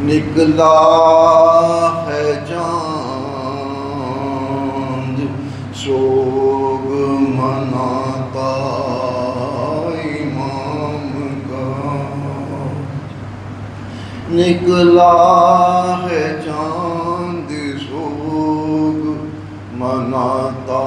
نکلا ہے چاند سوگ مناتا امام کا، نکلا ہے چاند سوگ مناتا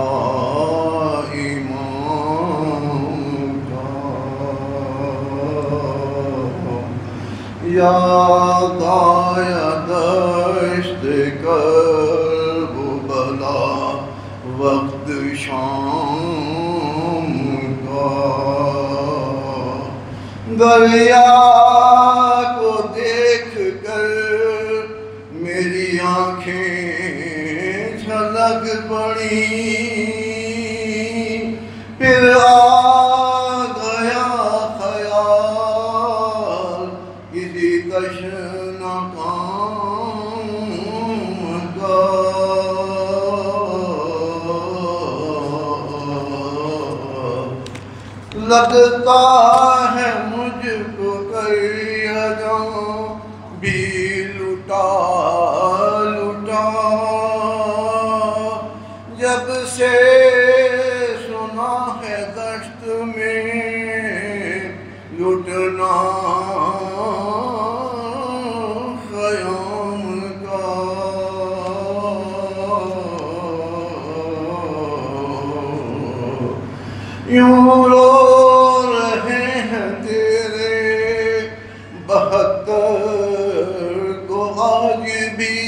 یاد آیا دشت کربلا وقت شام کا، دریا کو دیکھ کر میری آنکھیں چھلک پڑی، پھر آ گیا خیال کسی تشنہ کام کا، لگتا ہے مجھ کو کریا جاں بھی لٹا لٹا، جب سے سنا ہے دشت میں لٹنا خیام کا، یوں رو رہے ہیں تیرے 72 کو آج بھی،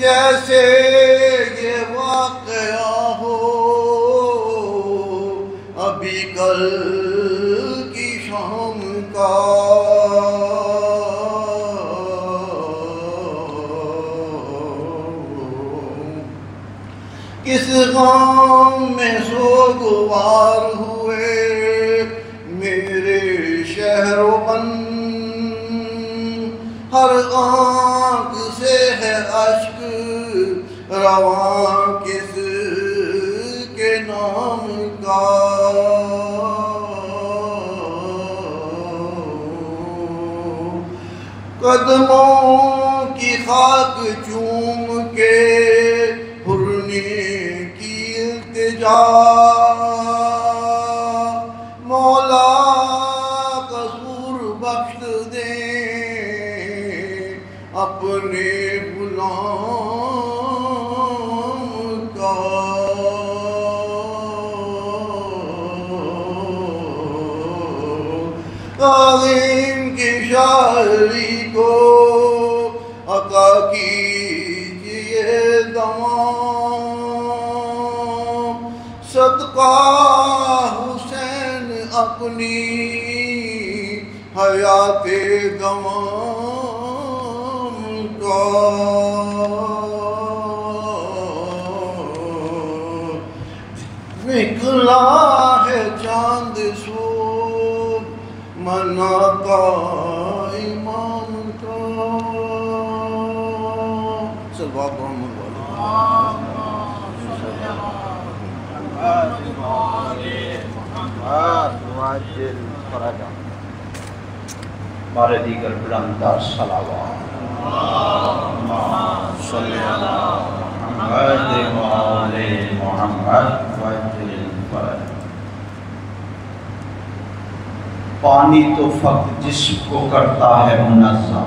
جیسے یہ واقعہ ہو ابھی کل کی شام کا، کس غم میں سوگوار ہوئے میرے شہر و بن، ہر آنکھ سے ہے اشک رواں کس کے نام کا، قدموں کی خاک چوم کے پھرنے کی التجا، مولا قصور بخش دیں اپنے غلام کا، عظیم کی شاعری کو عطا کیجئے دوام، صدقہ حسین اپنی حیات دوام کا، نکلا ہے چاند سوگ مناتا امام کا، صلوات محمد بارے دیگر بلندہ صلوات صلی اللہ محمد وآل محمد وجل الفرج۔ پانی تو فقط جسم کو کرتا ہے منزہ،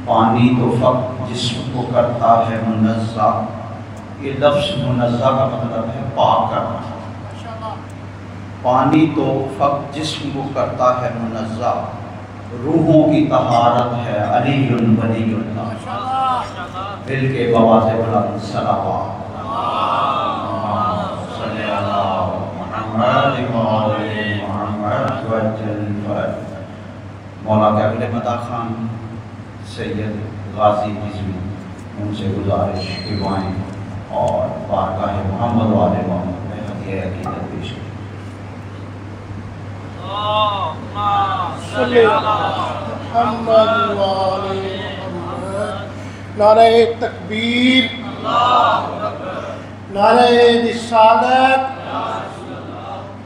پانی تو فقط جسم کو کرتا ہے منزہ، یہ لفظ منزہ کا مطلب ہے پاک کرنا، پانی تو فقط جسم کو کرتا ہے منزہ، روحوں کی طہارت ہے علی ولی اللہ، دل کے بواسے بلند صلوات صلی اللہ محمد وآل محمد وجل الفرج۔ مولا کے اگلے مداح خان سید غازی نظمی، ان سے گزارش دعائیں اور بارگاہ محمد وآل محمد میں ہدیہ عقیدت پیش کریں۔ صلی اللہ محمد وآل محمد۔ نعرہ تکبیر، نعرہ رسالت،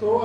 2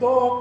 2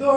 2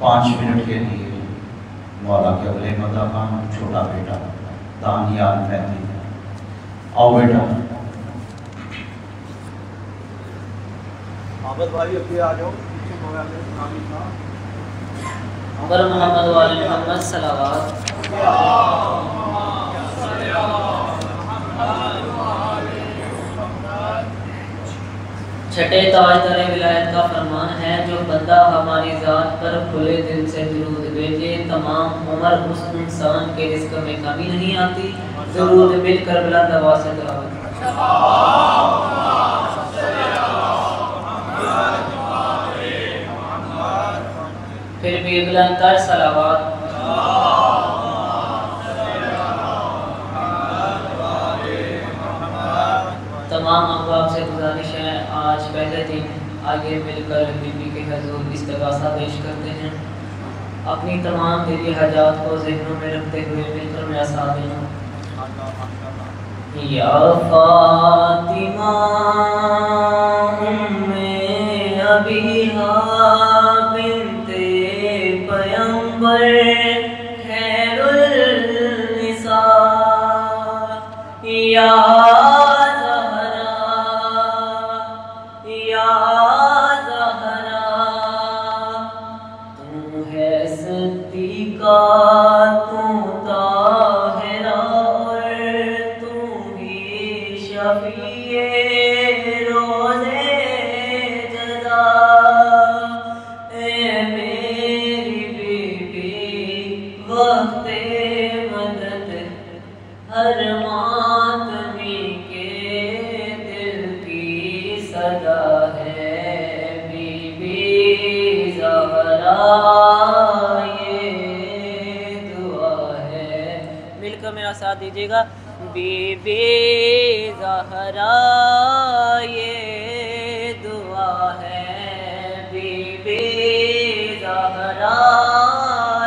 پانچ منٹ کے لیے مولا کے اگلے مداحان چھوٹا بیٹا دانیال مہدی آؤ بیٹا عابد بھائی ابھی آ جاؤ عمر محمد والی محمد صلوات چھٹے تاجدار ولایت کا فرمان ہے جو بندہ ہماری ذات پر کھلے دل سے درود بھیجے تمام عمر اس انسان کے رزق میں کمی نہیں آتی درود مل کر بلند آواز سے تلاوت پھر بھی بلند تر صلوات تمام احباب سے گزارش ہے آج پہلے دن آگے مل کر بی بی کے حضور استغاثہ پیش کرتے ہیں اپنی تمام دلی حاجات کو ذہنوں میں رکھتے ہوئے مل کر میرا ساتھ دینا یا فاطمہ ام ابیہا بنت پیغمبر خیر النساء یا ساتھ دیجیے گا بی بی زہرا یہ دعا ہے بی بی زہرا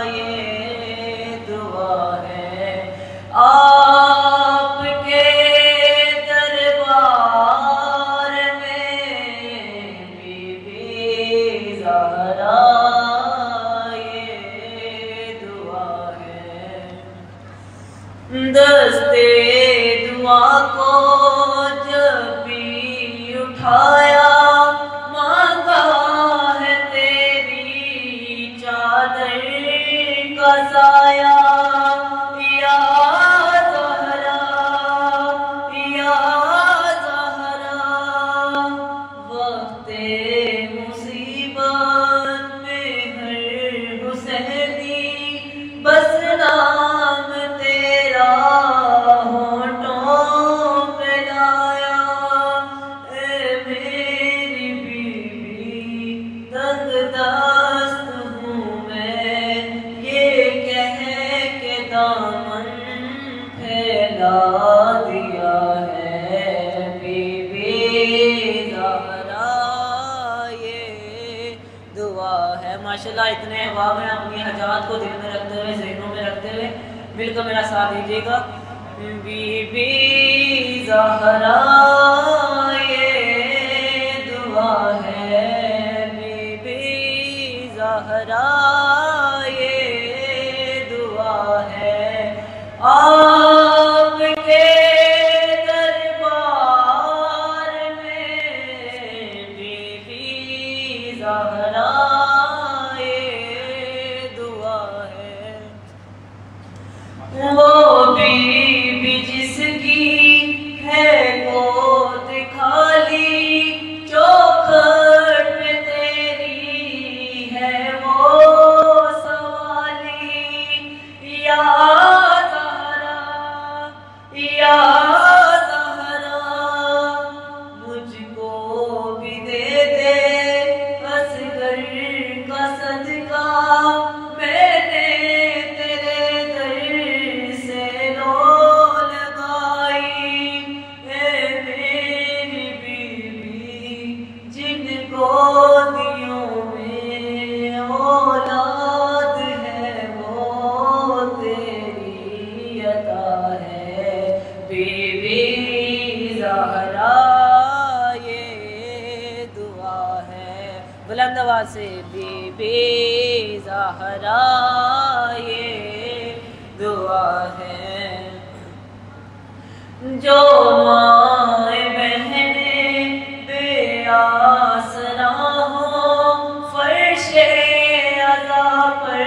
یہ دعا ہے آپ کے دربار میں بی بی زہرا دستے دعا کو جب بھی اٹھایا مانگا ہے تیری چادر کا سایہ یا زہرا یا زہرا وقت مصیبت میں ہر حسینی بس نام ماشاءاللہ اتنے احباب ہیں اپنی حاجات کو دل میں رکھتے ہوئے ذہنوں میں رکھتے ہوئے مل کر میرا ساتھ دیجیے گا بی بی زہرا یہ دعا ہے بی بی زہرا یہ دعا ہے آپ کے دربار میں بی بی زہرا وہ بی بی جس کی ہے گود خالی چوکھٹ پہ تیری ہے وہ سوالی یا زہرا یا زہرا مجھ کو بھی دے دے بس بلند آواز سے بی بی زہرا یہ دعا ہے جو مائیں بہنیں بے آسرا ہوں فرش عزا پر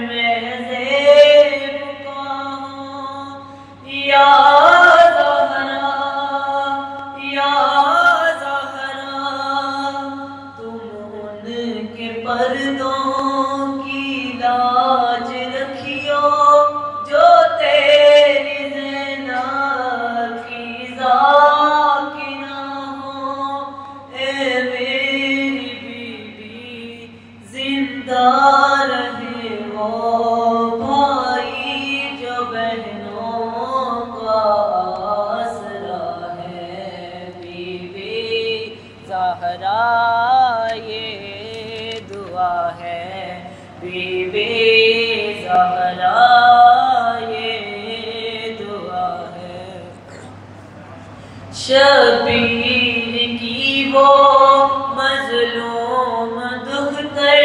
میں زیب کا ہوں یا پردوں کی لاج رکھیو جو تیری زینب کی ذاکرہ ہو اے میری بی بی زندہ رہے وہ بھائی جو بہنوں کا آسرا ہے بی بی زہرا ہے بی بی زہرا یہ دعا ہے شبیر کی وہ مظلوم دختر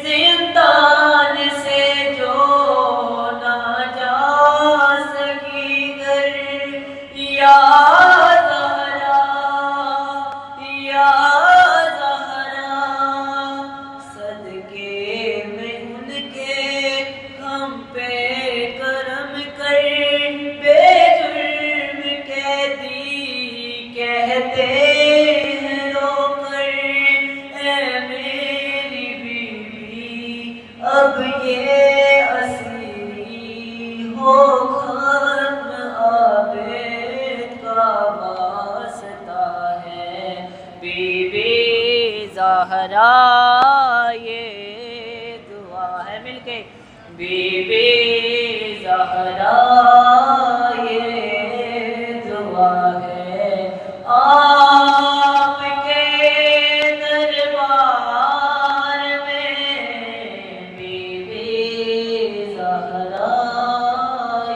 زندان سے جو نہ جا سکی گھر یا اب یہ اسیری ہو ختم عابد کا واسطہ ہے بی بی زہرا یہ دعا ہے مل کے بی بی زہرا یہ دعا ہے آپ کے دربار میں بی بی زہرا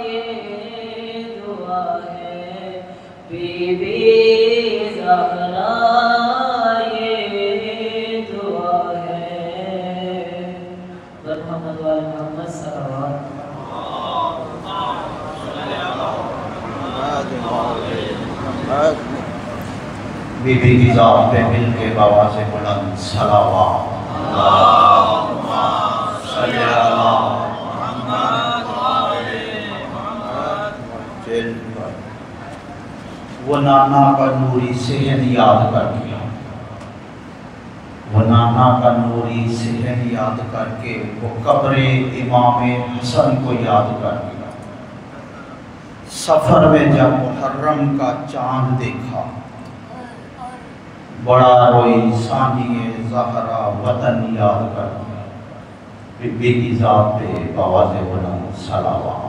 یہ دعا ہے بی بی زہرا یہ دعا ہے محمد وآل محمد صلوات بی بی کی ذات پہ مل کے بآواز بلند صلوات اللہم صلی علی محمد وہ نانا کا نوری صحن یاد کر کے وہ نانا کا نوری صحن یاد کر کے وہ قبر امام حسن کو یاد کر کے سفر میں جب محرم کا چاند دیکھا بڑا روئی ثانی زہرا وطن یاد کر کے بی بی کی ذات پہ بآواز بلند صلوات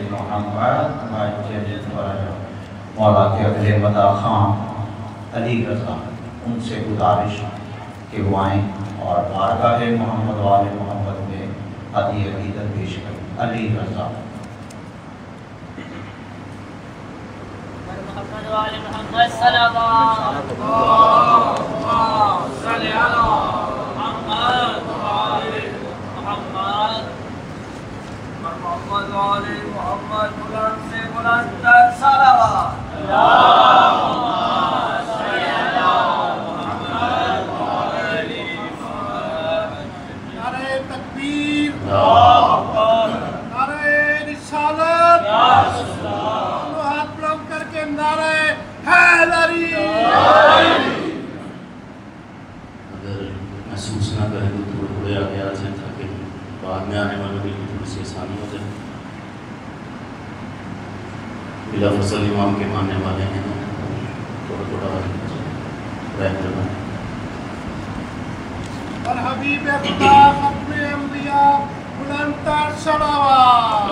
محمد مولا کے اگلے مدہ خان علی رضا ان سے گزارش کہ وہ آئیں اور بارگاہ محمد والے محمد میں عدی عقیدت پیش کریں علی رضا محمد والے محمد صلوات اللہم صلی علی محمد والے محمد محمد والے محمد بلند سے بلند تر صلوات اللہم صلی علی محمد والے محمد نعرہ تکبیر اللہ اکبر نعرہ رسالت دونوں ہاتھ بلند کر کے نعرہ حیدری اگر محسوس نہ کریں تو تھوڑے تھوڑے آگے آ جائیں تاکہ بعد میں آنے والوں کے لیے تھوڑی سی آسانی ہو جائے بلا فصل امام کے ماننے والے ہیں تھوڑا تھوڑا رہ کرنا اور حبیب خدا ختم انبیاء بلند تر صلوات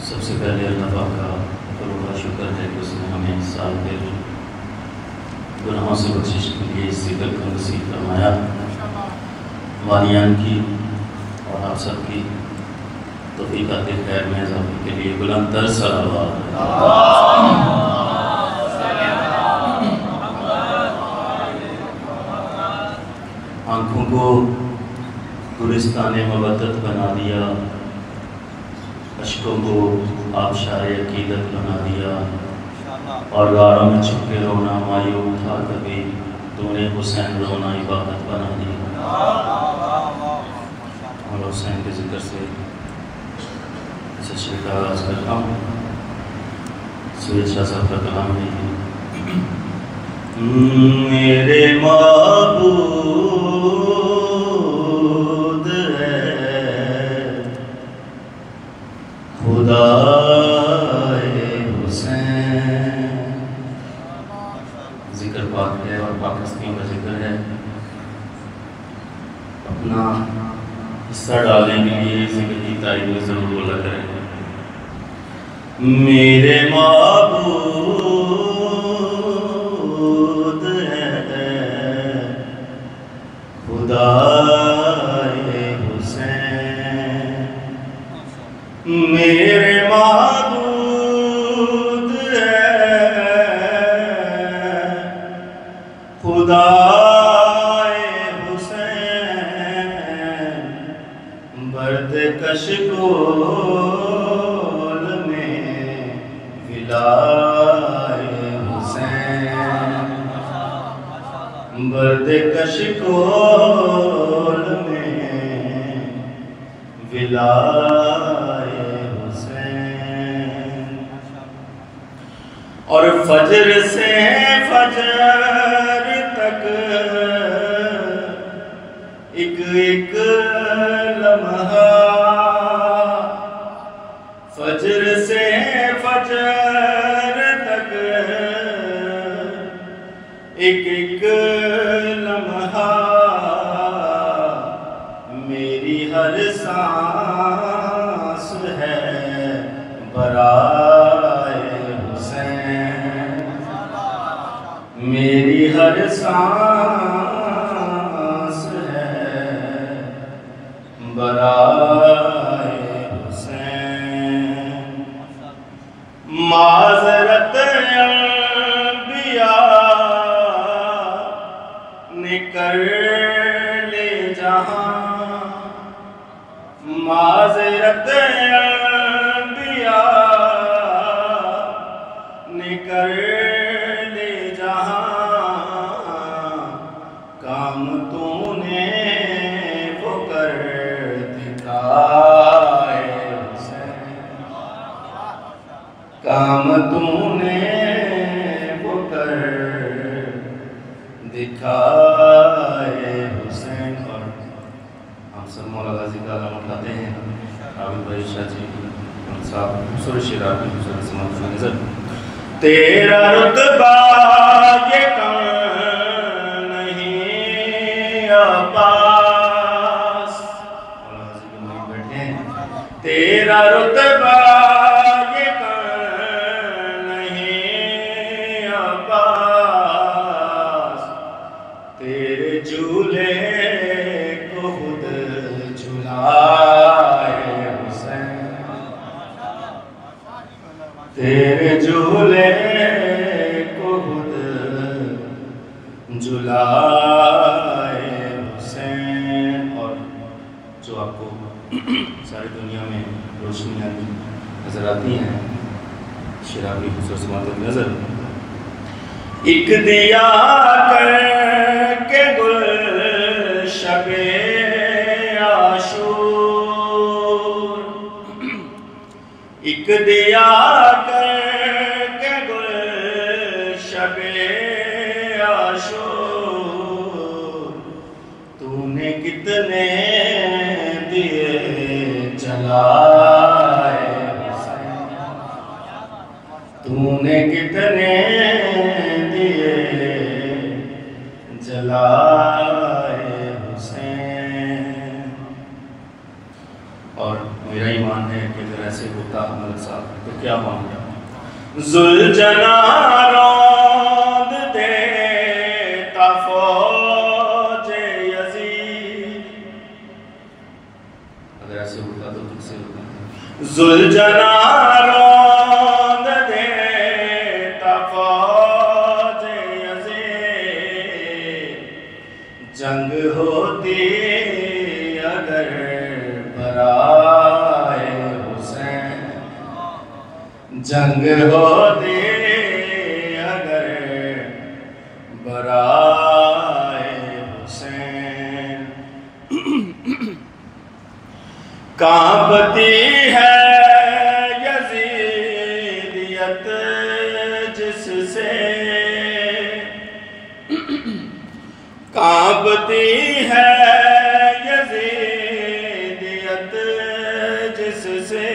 سب سے پہلے اللہ پاک کا بڑا شکر ہے کہ اس نے ہمیں اس سال کے گناہوں سے بخشش کے لیے اس ذکر کو نصیب فرمایا والیان کی اور آپ سب کی توفیق عطا خیر میں اضافے کے لیے بلند تر صلوات۔ آنکھوں کو گلستان مودت بنا دیا، اشکوں کو آبشار عقیدت بنا دیا، اور غاروں میں چھپ کے رونا مایوب تھا کبھی، تو نے حسین رونا عبادت بنا دیا۔ اور حسین کے ذکر سے سشری کا آغاز کرتا ہوں۔ سید شاہ صاحب کا کلام ہے، میرے معبود ہے خدا حسین۔ ذکر پاک ہے اور پاکستانیوں کا ذکر ہے، اپنا حصہ ڈالنے کے لیے ذکر کی تائید میں ضرور بولا کریں۔ میرے معبود ہے خدا حسین، میرے معبود ہے خدا برد کشکول میں ولائے حسین، برد کشکول میں ولائے حسین۔ اور فجر سے فجر تک ایک ایک لمحہ، فجر سے فجر تک ایک ایک لمحہ، میری ہر سانس ہے برائے حسین، میری ہر سانس برائے حسین۔ معذرت انبیاء نے کر لے جہاں، معذرت انبیاء نے کر لے جہاں، کام تو نے وہ کر کام تو نے وہ کر دکھائے حسین۔ اور ہم سب مولا غازی کا علم اٹھاتے ہیں، عابد بھائی شاہ جی صاحب خوبصورت شعر آپ کی خوبصورت سماعت کا نظر۔ تیرا رتبہ یہ کم نہیں عباس، مولا غازی کے مائک بیٹھے ہیں، تیرا رتبہ جھولے کو خود جھلائے حسین، تیرے جھولے کو خود جھلائے حسین۔ اور جو آپ کو ساری دنیا میں روشنیاں نظر آتی ہیں، شرابی خوبصورت سماعت کی نظر، ایک دیا کر کے گل شب عاشور، ایک دیا کر کے گل شب عاشور، تو نے کتنے دیے جلائے حسین، تو نے کتنے جلائے حسین۔ اور میرا ایمان ہے کہ اگر ایسے ہوتا ہمارے ساتھ تو کیا مان گیا، ذوالجنا روند دیتا فوج یزید، اگر ایسے ہوتا تو کس سے ہوتا؟ ذوالجنا روند دیتا فوج یزید، جنگ ہوتی اگر برائے حسین، جنگ ہوتی اگر برائے حسین، کانپتی ہے یزیدیت جس سے، کانپتی ہے یزیدیت جس سے،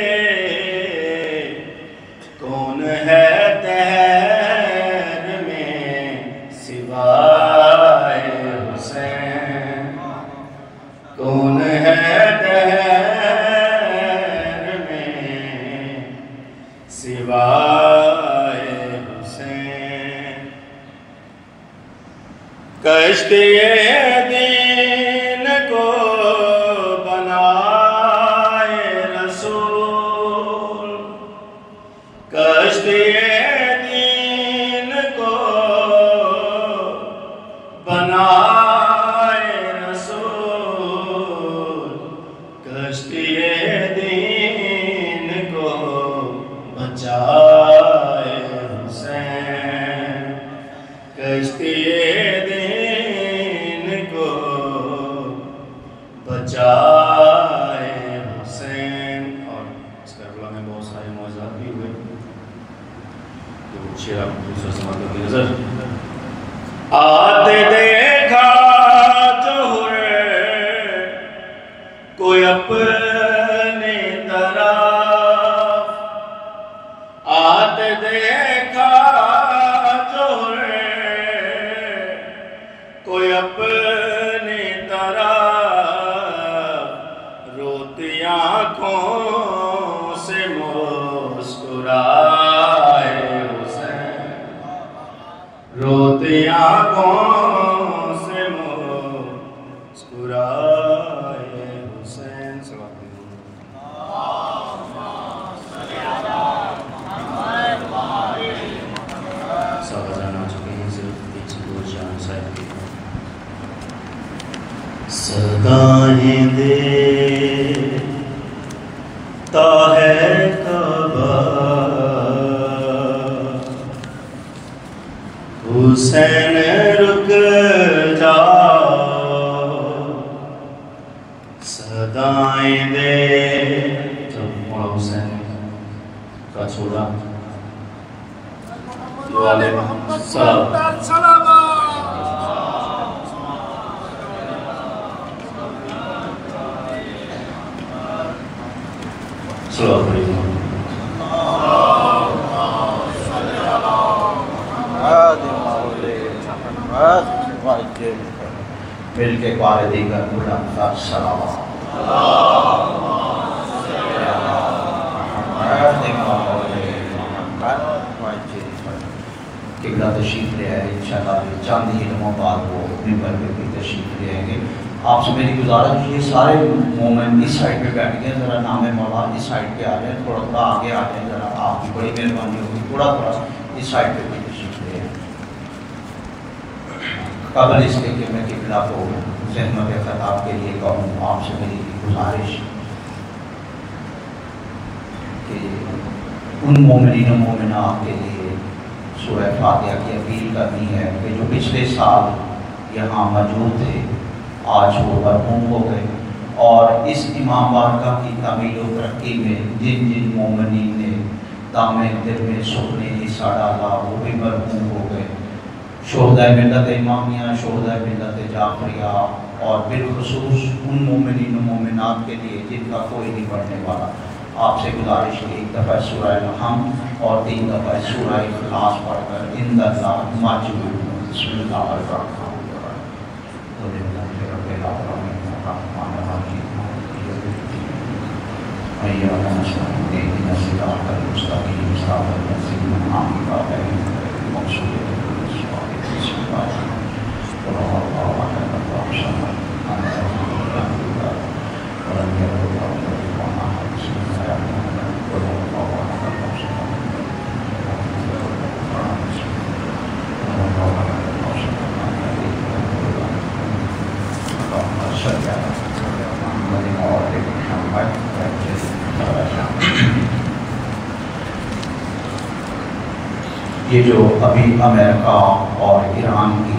کون ہے دہر میں سوائے حسین، کون ہے دہر میں سوائے حسین، کشتی دین کو بنائے رسول، کشتی دین کو بنائے رسول، کشتی دین کو بچائے حسین، کشتی دین کو بچائے حسین۔ اور اس کربلا میں بہت سارے معجزات بھی ہوئے، تو شعر آپ دوسرے سماعتوں کی نظر آتے دیکھا جوہر کوئی اپنی طرف، آتے دیکھا جوہر کوئی اپنی طرف، روتی آنکھوں سے مسکرائے حسین، روتی آنکھوں سے مسکرائے حسین۔ سب جانا چکے ہیں، صرف ایک سے دو جان صاحب کی صدائیں دیتا ہے کعبہ، حسین رک جاؤ، صدائیں دے جب مولا حسین کا چھوڑا جو علیہ السلام السلام علیکم مل کے قائد دیگر بلند تر سلام، قبلہ تشریف لے آئے، انشاءاللہ چند ہی لمحوں بعد وہ ممبر پہ بھی تشریف لے آئیں گے۔ آپ سے میری گزارش یہ سارے مومن اس سائڈ پہ بیٹھ گئے، ذرا نام مولا اس سائڈ پہ آ جائیں، تھوڑا تھوڑا آگے آ جائیں، ذرا آپ کی بڑی مہربانی ہوگی، تھوڑا تھوڑا اس سائڈ پہ بھی تشریف لے آئیں۔ قبل اس کے کہ میں قبلہ کو ذہنوں کے خطاب کے لیے کہوں، آپ سے میری گزارش کہ ان مومنین و مومنات کے لیے سورہ فاتحہ کی اپیل کرنی ہے کہ جو پچھلے سال یہاں موجود تھے، آج وہ مرحوم ہو گئے، اور اس امام بارگاہ کی تعمیل و ترقی میں جن جن مومنین نے دام دل میں سکنے حصہ ڈالا وہ بھی مرحوم ہو گئے، شہدائے ملت امامیہ، شہدائے ملت جعفریہ، اور بالخصوص ان مومنین و مومنات کے لیے جن کا کوئی نہیں پڑھنے والا، آپ سے گزارش ہے ایک دفعہ سورہ الحمد اور 3 دفعہ سورہ اخلاص پڑھ کر ان اللہ ماجور بسم اللہ الرحمن الرحیم یہ جو ابھی امریکہ اور ایران کی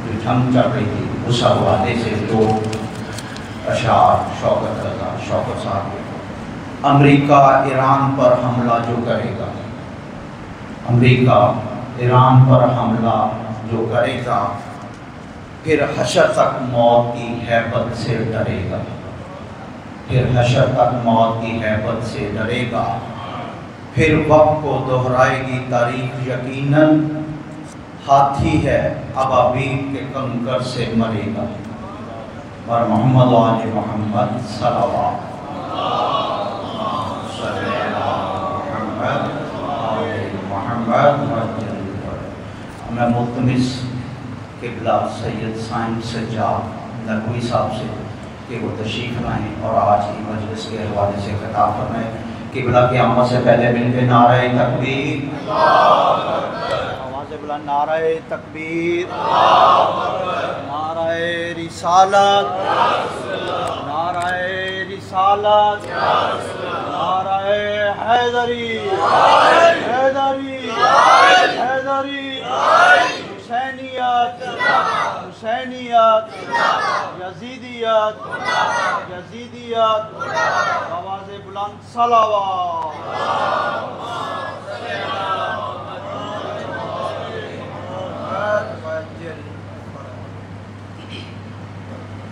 جو جنگ چل رہی تھی اس حوالے سے دو اشعار شوکت صاحب کے، امریکہ ایران پر حملہ جو کرے گا، امریکہ ایران پر حملہ جو کرے گا، پھر حشر تک موت کی ہیبت سے ڈرے گا، پھر حشر تک موت کی ہیبت سے ڈرے گا، پھر وقت کو دہرائے گی تاریخ یقیناً، ہاتھی ہے ابابیل کے کنکر سے مرے گا۔ اور محمد آل محمد صلوات میں ملتمس قبلہ سید سائن سجاد نقوی صاحب سے کہ وہ تشریف لائیں اور آج کی مجلس کے حوالے سے خطاب فرمائیں۔ قبلہ کی آمد سے پہلے مل کے نعرہ تکبیر، آواز بلند، نعرہ تکبیر، نعرہ رسالت، نعرہ رسالت، نعرہ حیدری، حیدری، حیدری، حسینیت، حسینیت، یزیدیت، یزیدیت، آواز بلند صلوات۔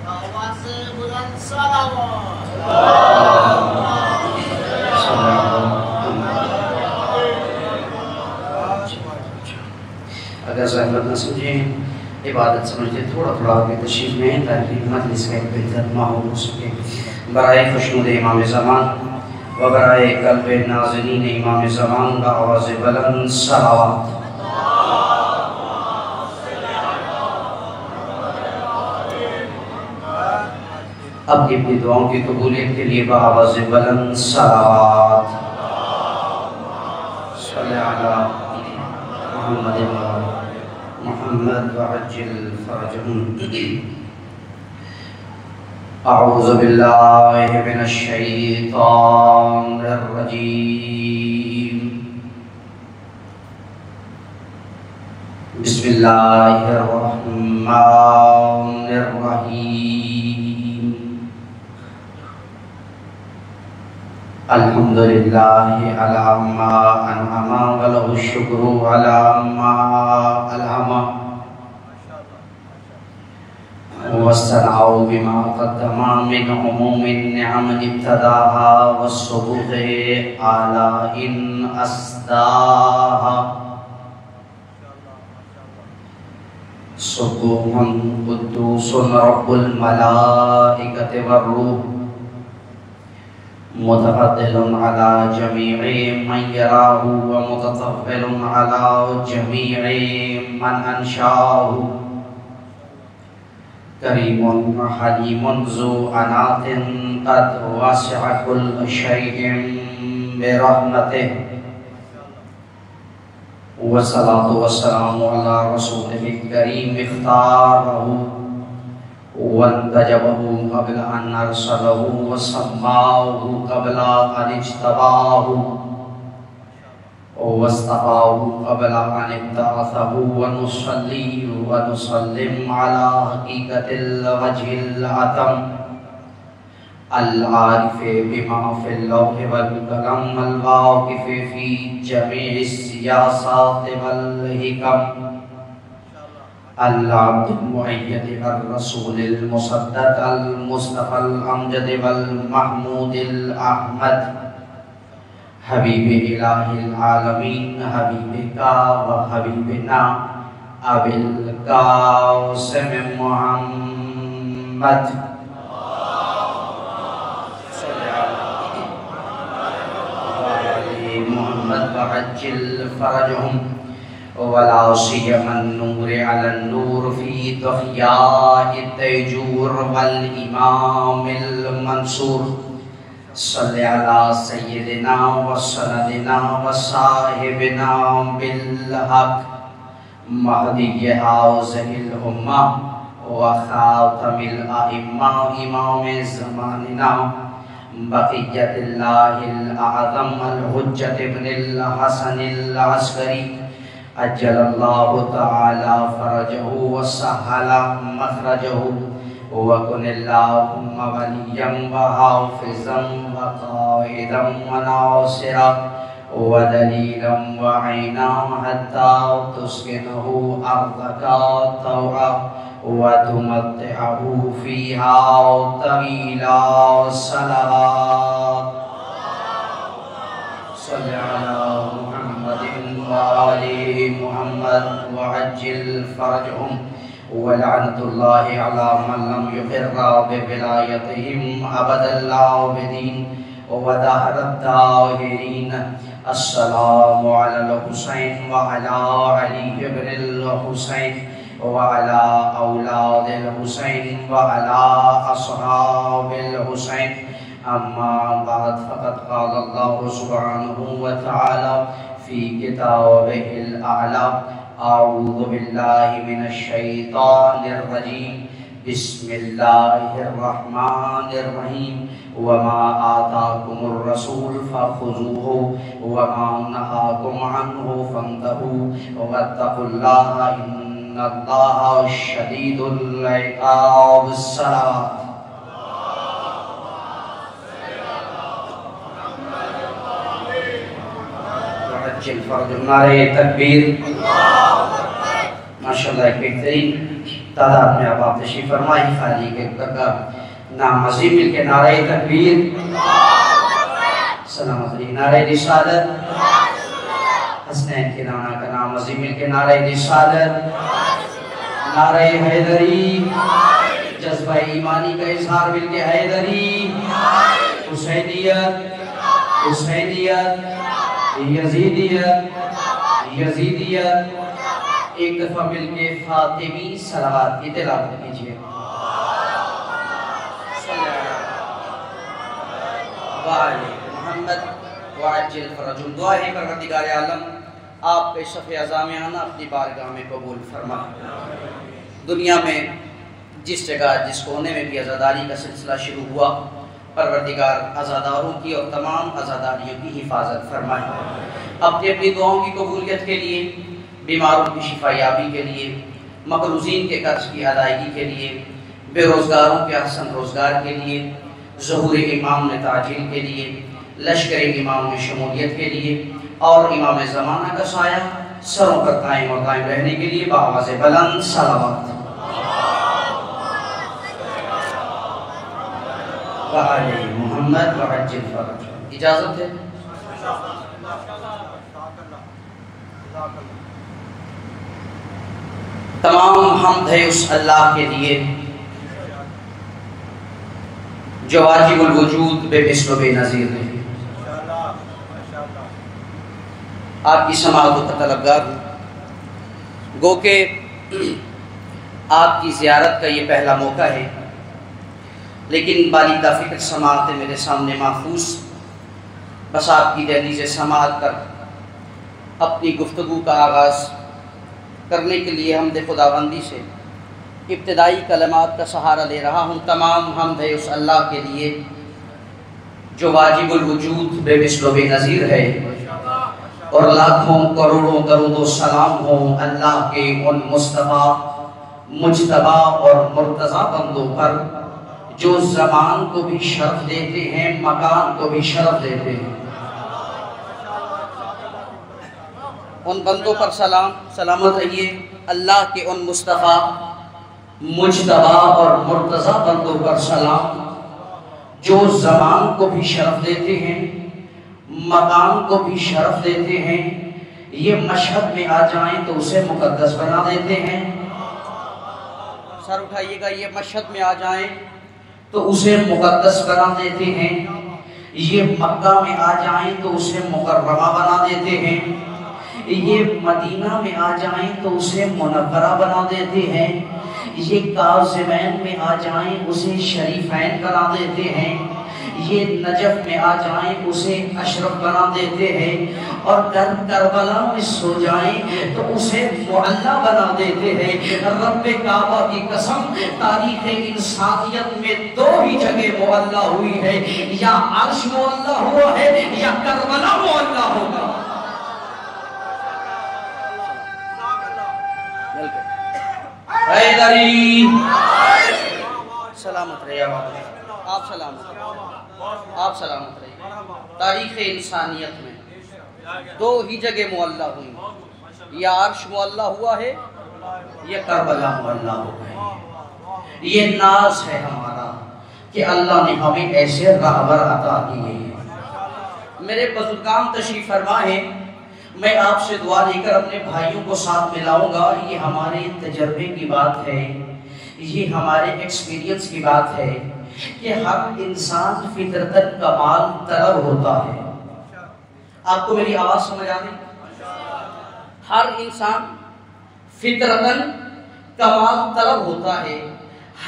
آواز بلند صلوات۔ اگر زحمت نہ سمجھیں، عبادت سمجھتے تھوڑا تھوڑا آگے تشریف لیں تاکہ مجلس کا ایک بہتر ماحول ہو سکے۔ برائے خوشنود امام زمان و برائے قلب ناظرین امام زمان کا آواز بلند صلوات۔ اب اپنی دعاؤں کی قبولیت کے لیے بآواز بلند صلوات۔ صلی علی محمد محمد وعجل فرجهم۔ اعوذ باللہ من الشیطان الرجیم، بسم اللہ الرحمن الرحیم، الحمدللہ علی ما انعم وله الشکر علی ما الہم، والثناء بما قدم من عموم النعم ابتداها والسبوغ آلاء اسداها، سبوح قدوس رب الملائکة والروح، متفضل على جميع من يراه ومتطفل على جميع من أنشاه، کریم حلیم ذو عنات قد واسع كل شيء برحمته، والصلاة والسلام على رسوله الكريم اختاره وانتجبه قبل أن أرسله وسماه قبل أن اجتباه واصطفاه قبل أن ابتعثه، ونصلي ونسلم على حقيقة الوجه الأتم العارف بما في اللوح والقلم الواقف في جميع السياسات والحكم، العبد المؤيد بالرسول المصدق المصطفى الأمجد والمحمود الأحمد، حبیب الہ العالمین، حبیبک و حبیبنا ابی القاسم محمد، محمد وعجل فرجهم، ولا سيما النور على النور في ضحياء الديجور والإمام المنصور، صلی علی سیدنا و سندنا و صاحبنا بالحق، مہدی حوزہ الامہ وخاتم الائمہ امام زماننا بقیت اللہ الاعظم الحجت ابن الحسن العسکری اجل اللہ تعالی فرجہ وسہل مخرجہ وکن اللہم ولیا وحافظا وقائدا وناصرا ودلیلا وعینا حتی تسکنہ ارضک طوعا وتمتعه فيها طويلا صلوات صل على محمد وآل محمد وعجل فرجهم ولعنة الله على من لم يقر بولايتهم أبد العابدين ودهر الداهرين السلام على الحسين وعلى علي بن الحسين وعلى أولاد الحسين وعلى أصحاب الحسين أما بعد فقد قال الله سبحانه وتعالى في كتابه الأعلى أعوذ بالله من الشيطان الرجيم بسم الله الرحمن الرحيم وما آتاكم الرسول فخذوه وما نهاكم عنه فانتهوا واتقوا الله إن الله شديد العقاب الصلاة وعجل فرج نعرہ تکبیر ماشاءاللہ ایک بہترین تعداد میں اب آپ تشریف فرمائی خالی کے درگاہ نام عظیم مل کے نعرہ تکبیر سلامت علیہ نعرہ رسالت حسنین کے نانا کا نام عظیم مل کے نعرہ رسالت نعرہ حیدری جذبہ ایمانی کا اظہار مل کے حیدری حسینیت حسینیت یزیدیت یزیدیت ایک دفعہ مل کے فاطمی صلوات کی تلاوت کیجئے وآلِ محمد وعجل فرجم دعا ہے پروردگار عالم آپ کے صفحہ عظامیانہ اپنی بارگاہ میں قبول فرما دنیا میں جس جگہ جس کونے میں بھی عزاداری کا سلسلہ شروع ہوا پروردگار عزاداروں کی اور تمام عزاداریوں کی حفاظت فرمائے اپنی اپنی دعاؤں کی قبولیت کے لیے بیماروں کی شفا یابی کے لیے مقروضین کے قرض کی ادائیگی کے لیے بے روزگاروں کے احسن روزگار کے لیے ظہور امام میں تعجیل کے لیے لشکر امام میں شمولیت کے لیے اور امام زمانہ کا سایہ سروں پر قائم اور دائم رہنے کے لیے بآواز بلند صلوات وآل محمد وعجل فرج اجازت ہے تمام حمد ہے اس اللہ کے لیے جو واجب الوجود بے مثل و بے نظیر ہے آپ کی سماعت کا طلبگار ہوں گو کہ آپ کی زیارت کا یہ پہلا موقع ہے لیکن بالیدہ فکر سماعتیں میرے سامنے محفوظ بس آپ کی دہلیز سماعت پر اپنی گفتگو کا آغاز کرنے کے لیے حمد خداوندی سے ابتدائی کلمات کا سہارا لے رہا ہوں تمام حمد ہے اس اللہ کے لیے جو واجب الوجود بے مثل و بے نظیر ہے اور لاکھوں کروڑوں درود و سلام ہوں اللہ کے ان مصطفیٰ مجتبی اور مرتضی بندوں پر جو زمان کو بھی شرف دیتے ہیں مکان کو بھی شرف دیتے ہیں ان بندوں پر سلامت رہیے اللہ کے ان مصطفیٰ مجتبی اور مرتضی بندوں پر سلام جو زمان کو بھی شرف دیتے ہیں مقام کو بھی شرف دیتے ہیں یہ مشہد میں آ جائیں تو اسے مقدس بنا دیتے ہیں سر اٹھائیے گا یہ مشہد میں آ جائیں تو اسے مقدس بنا دیتے ہیں یہ مکہ میں آ جائیں تو اسے مکرمہ بنا دیتے ہیں یہ مدینہ میں آ جائیں تو اسے منورہ بنا دیتے ہیں یہ کاظمین میں آ جائیں اسے شریفین بنا دیتے ہیں یہ نجف میں آ جائیں اسے اشرف بنا دیتے ہیں، اور کربلا میں سو جائیں تو اسے معلا بنا دیتے ہیں۔ رب کعبہ کی قسم، تاریخ انسانیت میں دو ہی جگہ معلا ہوئی ہے، یا عرش معلا ہوا ہے یا کربلا معلا ہوگا۔ حیدری سلامت رہے، آپ سلامت رہے، آپ سلامت رہے۔ تاریخ انسانیت میں دو ہی جگہ معلا ہوئی، یا عرش معلا ہوا ہے یا کربلا معلا ہوا ہے۔ یہ ناز ہے ہمارا کہ اللہ نے ہمیں ایسے رہبر عطا کیے ہیں۔ میرے بزرگان تشریف فرما ہے، میں آپ سے دعا لے کر اپنے بھائیوں کو ساتھ ملاؤں گا۔ یہ ہمارے تجربے کی بات ہے، یہ ہمارے ایکسپیرینس کی بات ہے کہ ہر انسان فطرتاً کمال طلب ہوتا ہے۔ آپ کو میری آواز سمجھ آ رہی؟ ہر انسان فطرتاً کمال طلب ہوتا ہے،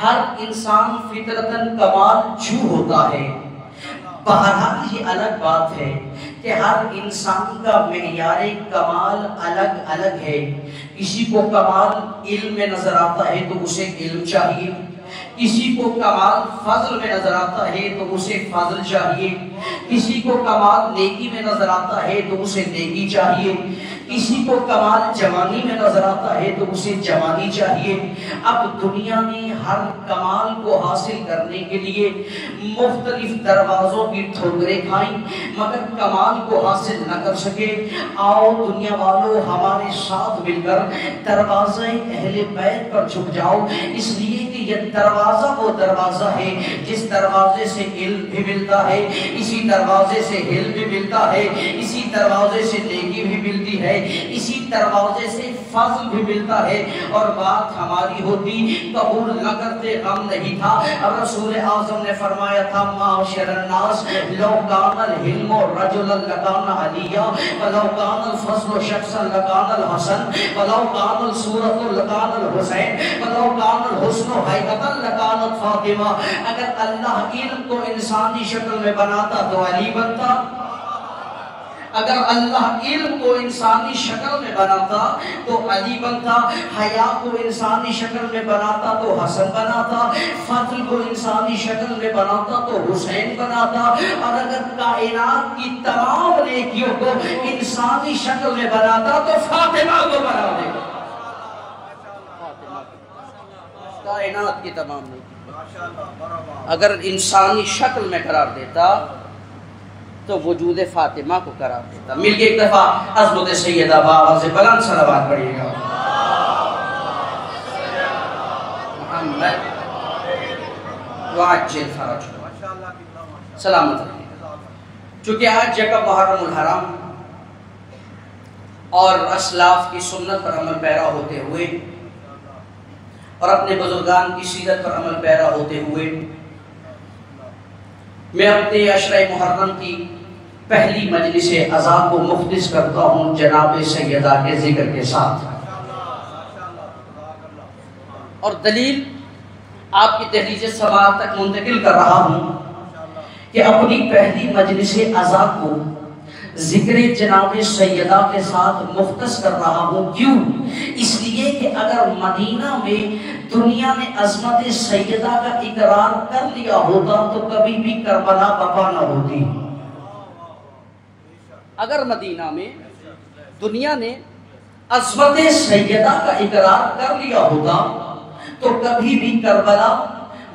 ہر انسان فطرتاً کمال جو ہوتا ہے۔ بہرحال یہ الگ بات ہے کہ ہر انسان کا معیار کمال الگ الگ ہے۔ کسی کو کمال علم میں نظر آتا ہے تو اسے علم چاہیے، کسی کو کمال فضل میں نظر آتا ہے تو اسے فضل چاہیے، کسی کو کمال نیکی میں نظر آتا ہے تو اسے نیکی چاہیے، کسی کو کمال جوانی میں نظر آتا ہے تو اسے جوانی چاہیے۔ اب دنیا نے ہر کمال کو حاصل کرنے کے لیے مختلف دروازوں کی ٹھوکریں کھائیں مگر کمال کو حاصل نہ کر سکے۔ آؤ دنیا والوں، ہمارے ساتھ مل کر دروازہ اہل بیت پر جھک جاؤ، اس لیے کہ یہ دروازہ وہ دروازہ ہے جس دروازے سے علم بھی ملتا ہے، اسی دروازے سے علم بھی ملتا ہے، اسی دروازے سے نیکی بھی ملتی ہے، اسی دروازے سے فضل بھی ملتا ہے۔ اور بات ہماری ہوتی قبول نہ کرتے غم نہیں تھا۔ اب رسول اعظم نے فرمایا تھا معاشر الناس لو کان العلم رجلا لکان علیہ ولو کان الفضل شخصا لکان الحسن ولو کان الصورت لکان الحسین ولو کان الحسن حیقتا لکانت فاطمہ۔ اگر اللہ علم کو انسانی شکل میں بناتا تو علی بنتا، اگر اللہ علم کو انسانی شکل میں بناتا تو علی بنتا، حیا کو انسانی شکل میں بناتا تو حسن بناتا، فضل کو انسانی شکل میں بناتا تو حسین بناتا، اور اگر کائنات کی تمام نیکیوں کو انسانی شکل میں بناتا تو فاطمہ کو بنا دے گا۔ کائنات کی تمام نیکیوں اگر انسانی شکل میں قرار دیتا تو وجود فاطمہ کو قرار دیتا۔ مل کے ایک دفعہ عظمت سیدہ بآواز بلند صلوات پڑھیے گا۔ محمد وعجل فرج سلامت رہے۔ چونکہ آج جگہ محرم الحرام اور اسلاف کی سنت پر عمل پیرا ہوتے ہوئے اور اپنے بزرگان کی سیرت پر عمل پیرا ہوتے ہوئے میں اپنے عشرہ محرم کی پہلی مجلس عزا کو مختص کرتا ہوں جناب سیدہ کے ذکر کے ساتھ، اور دلیل آپ کی تحریج سماعت تک منتقل کر رہا ہوں کہ اپنی پہلی مجلس عزا کو ذکر جناب سیدہ کے ساتھ مختص کر رہا ہوں۔ کیوں؟ اس لیے کہ اگر مدینہ میں دنیا نے عظمت سیدہ کا اقرار کر لیا ہوتا تو کبھی بھی کربلا برپا نہ ہوتی۔ اگر مدینہ میں دنیا نے عظمت سیدہ کا اقرار کر لیا ہوتا تو کبھی بھی کربلا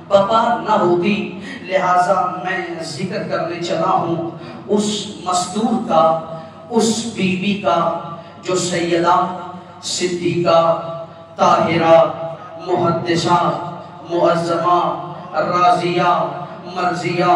برپا نہ ہوتی۔ لہٰذا میں ذکر کرنے چلا ہوں اس مستور کا، اس بی بی کا جو سیدہ صدیقہ طاہرہ محدثہ معظمہ راضیہ مرضیہ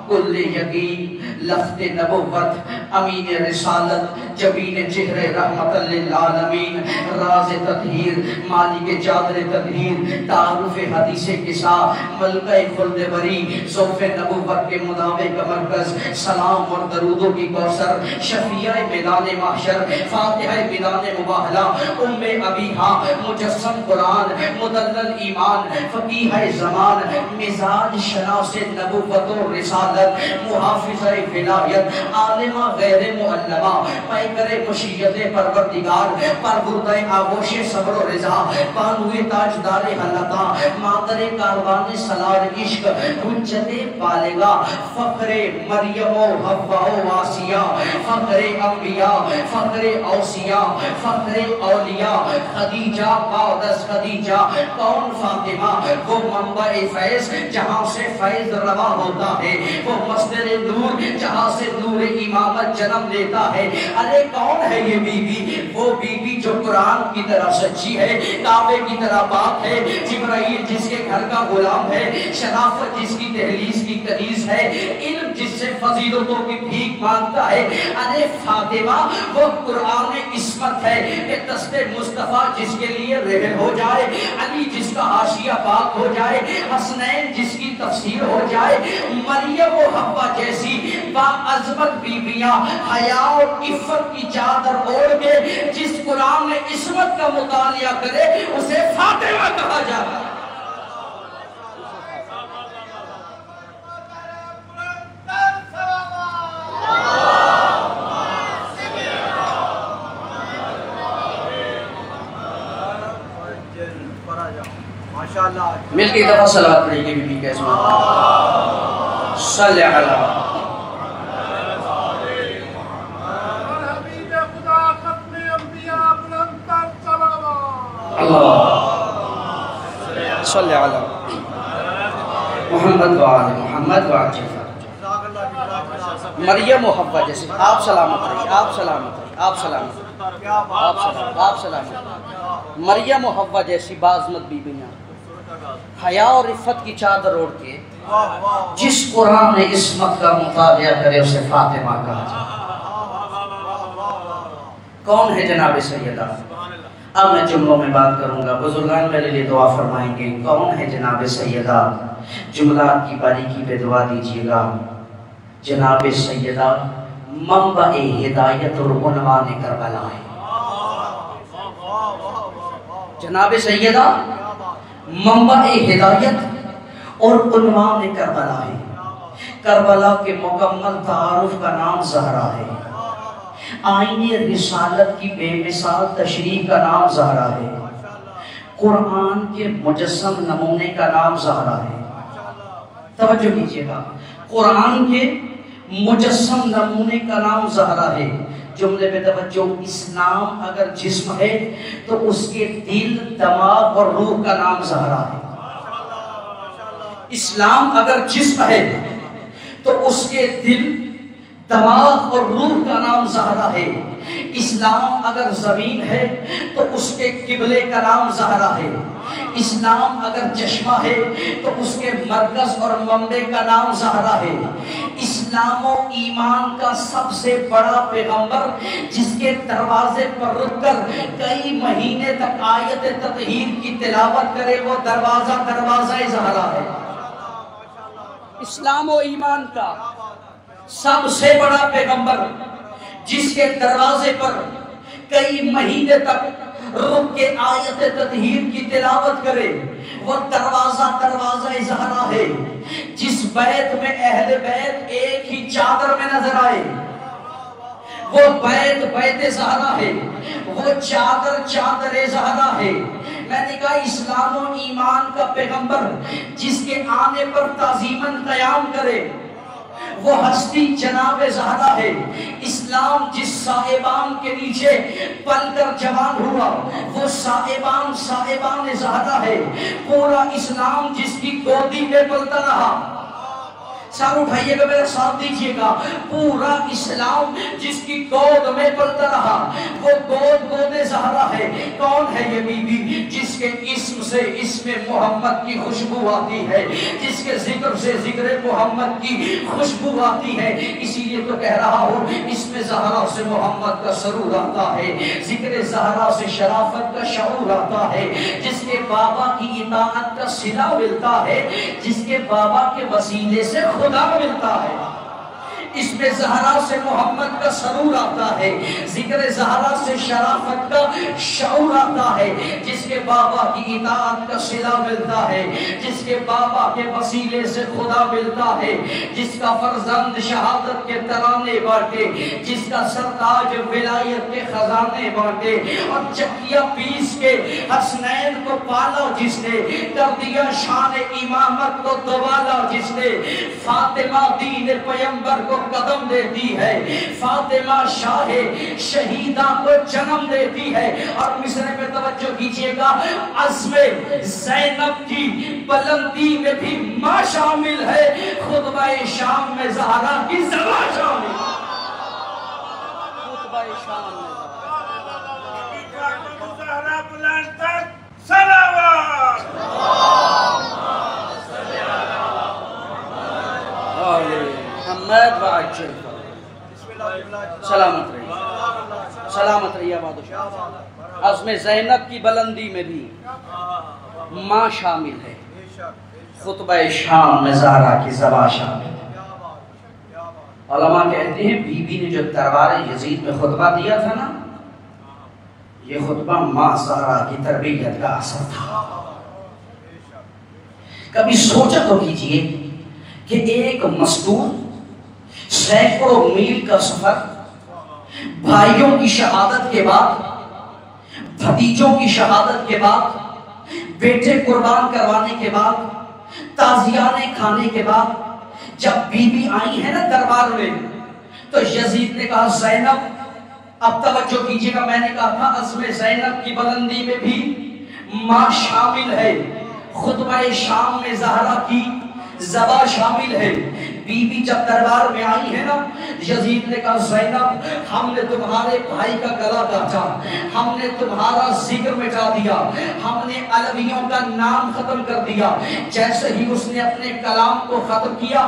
کل یقین لفظ نبوت امین رسالت جبین چہر رحمت للعالمین راز تطہیر مالک چادر تطہیر تعارف حدیث کسا ملکہ خلد بری صوف نبوت کے مداوع کا مرکز سلام اور درودوں کی کوثر شفیع میدان محشر فاتحہ میدان مباہلہ ام ابیہا مجسم قرآن مدلل ایمان فقیہ زمان مزاج شناس نبوت و رسالت، محافظہ ولایت، عالمہ غیر معلمہ، پیکر مشیت پروردگار، پروردہ آغوش صبر و رضا، بانوی تاجدار حلقہ، مادر کاروان سلار عشق، حجت بالغہ، فخر مریم و حوا و آسیہ، فخر انبیاء، فخر اوصیاء، فخر اولیاء، خدیجہ بعد از خدیجہ، کون فاطمہ، وہ منبع فیض جہاں سے فیض روا ہوتا ہے، وہ مصدر نور جہاں سے نور امامت جنم لیتا ہے۔ ارے کون ہے یہ بی بی؟ وہ بی بی جو قرآن کی طرح سچی ہے، کعبے کی طرح پاک ہے، جبرائیل جس کے گھر کا غلام ہے، شرافت جس کی دہلیز کی کنیز ہے، علم جس سے فضیلتوں کی بھیک مانگتا ہے۔ ارے فاطمہ وہ قرآن عصمت ہے کہ دست مصطفیٰ جس کے لیے رہن ہو جائے، علی جس کا حاشیہ پاک ہو جائے، حسنین جس کی تفسیر ہو جائے، مریم و حوا جیسی باعظمت بیویاں حیا اور عفت کی چادر اوڑھ کے جس قرآن عصمت کا مطالعہ کرے اسے فاطمہ کہا جاتا ہے۔ مل کے دفعہ صلوات پڑھیں گے بی بی کے اسم صلی اللہ صلی اللہ محمد وآل محمد وآل مریم و حوا جیسے آپ سلامت رہی، آپ سلامت رہی، آپ سلامت رہی، آپ سلامت رہی۔ مریم و حوا جیسی باعظمت بیویاں حیا اور عفت کی چادر اوڑھ کے جس قرآن عصمت کا مطالعہ کرے اسے فاطمہ کہا جائے۔ کون ہے جناب سیدہ؟ اب میں جملوں میں بات کروں گا، بزرگان میرے لیے دعا فرمائیں گے۔ کون ہے جناب سیدہ؟ جملات کی باریکی پہ دعا دیجیے گا۔ جناب سیدہ منبع ہدایت اور عنوان کربلا ہے۔ جناب سیدہ منبع ہدایت اور عنوان کربلا ہے۔ کربلا کے مکمل تعارف کا نام زہرا ہے۔ آئین رسالت کی بے مثال تشریح کا نام زہرا ہے۔ قرآن کے مجسم نمونے کا نام زہرا ہے۔ توجہ کیجئے گا، قرآن کے مجسم نمونے کا نام زہرا ہے۔ جملے پہ توجہ، اسلام اگر جسم ہے تو اس کے دل، دماغ اور روح کا نام زہرا ہے۔ اسلام اگر جسم ہے تو اس کے دل، دماغ اور روح کا نام زہرا ہے۔ اسلام اگر زمین ہے تو اس کے قبلے کا نام زہرا ہے۔ اسلام اگر چشمہ ہے تو اس کے مرکز اور منبع کا نام زہرا ہے۔ اسلام و ایمان کا سب سے بڑا پیغمبر جس کے دروازے پر رک کر کئی مہینے تک آیت تطہیر کی تلاوت کرے وہ دروازہ زہرا ہے۔ اسلام و ایمان کا سب سے بڑا پیغمبر جس کے دروازے پر کئی مہینے تک رک کے آیت تطہیر کی تلاوت کرے وہ دروازہ زہرا ہے۔ جس بیت میں اہل بیت ایک ہی چادر میں نظر آئے وہ بیت زہرا ہے، وہ چادر زہرا ہے۔ میں نے کہا اسلام و ایمان کا پیغمبر جس کے آنے پر تعظیماً قیام کرے وہ ہستی جناب زہرا ہے۔ اسلام جس صاحبان کے نیچے پل کر جوان ہوا وہ صاحبان زہرا ہے۔ پورا اسلام جس کی گودی میں پلتا رہا، سر اٹھائیے گا میرا ساتھ دیجئے گا، پورا اسلام جس کی گود میں پلتا رہا وہ گود زہرا ہے۔ کون ہے یہ بی بی جس کے اسم سے اسم محمد کی خوشبو آتی ہے، جس کے ذکر سے ذکر محمد کی خوشبو آتی ہے؟ اسی لیے تو کہہ رہا ہوں اسم زہرا سے محمد کا سرور آتا ہے، ذکر زہرا سے شرافت کا شعور آتا ہے، جس کے بابا کی اطاعت کا صلہ ملتا ہے، جس کے بابا کے وسیلے سے خدا ملتا ہے۔ اس میں زہرا سے محمد کا سرور آتا ہے، ذکر زہرا سے شرافت کا شعور آتا ہے، جس کے بابا کی اطاعت کا صلہ ملتا ہے، جس کے بابا کے وسیلے سے خدا ملتا ہے، جس کا فرزند شہادت کے ترانے بانٹے، جس کا سرتاج ولایت کے خزانے بانٹے، اور چکیا پیس کے حسنین کو پالا جس نے، کر دیا شان امامت کو دوالا جس نے، فاطمہ دین پیمبر کو قدم دیتی ہے، فاطمہ شاہ شہیدہ کو جنم دیتی ہے۔ اور مصرع پہ توجہ کیجئے گا، عزم زینب کی بلندی میں بھی ماں شامل ہے، خطبہ شام میں زہرا کی زبا شامل ہے، خطبہ شام میں زہرا بلند تک صلوات محمد وعجل سلامت رہی، سلامت رہی بادشاہ۔ عزم زینب کی بلندی میں بھی ماں شامل ہے، خطبہ شام میں زہرا کی زبا شامل ہے۔ علماء کہتے ہیں بی بی نے جو دربار یزید میں خطبہ دیا تھا نا، یہ خطبہ ماں زہرا کی تربیت کا اثر تھا۔ کبھی سوچا تو کیجئے کہ ایک مزدور سینکڑوں میل کا سفر، بھائیوں کی شہادت کے بعد، بھتیجوں کی شہادت کے بعد، بیٹے قربان کروانے کے بعد، تازیانے کھانے کے بعد، جب بی بی آئی ہے نا دربار میں، تو یزید نے کہا زینب، اب توجہ کیجئے گا، میں نے کہا تھا عزم زینب کی بلندی میں بھی ماں شامل ہے، خطبہ شام میں زہرا کی زبا شامل ہے۔ بی بی جب دربار میں آئی ہے نا، یزید نے کہا زینب، ہم نے تمہارے بھائی کا گلا کاٹا، ہم نے تمہارا ذکر مٹا دیا، ہم نے علویوں کا نام ختم کر دیا۔ جیسے ہی اس نے اپنے کلام کو ختم کیا،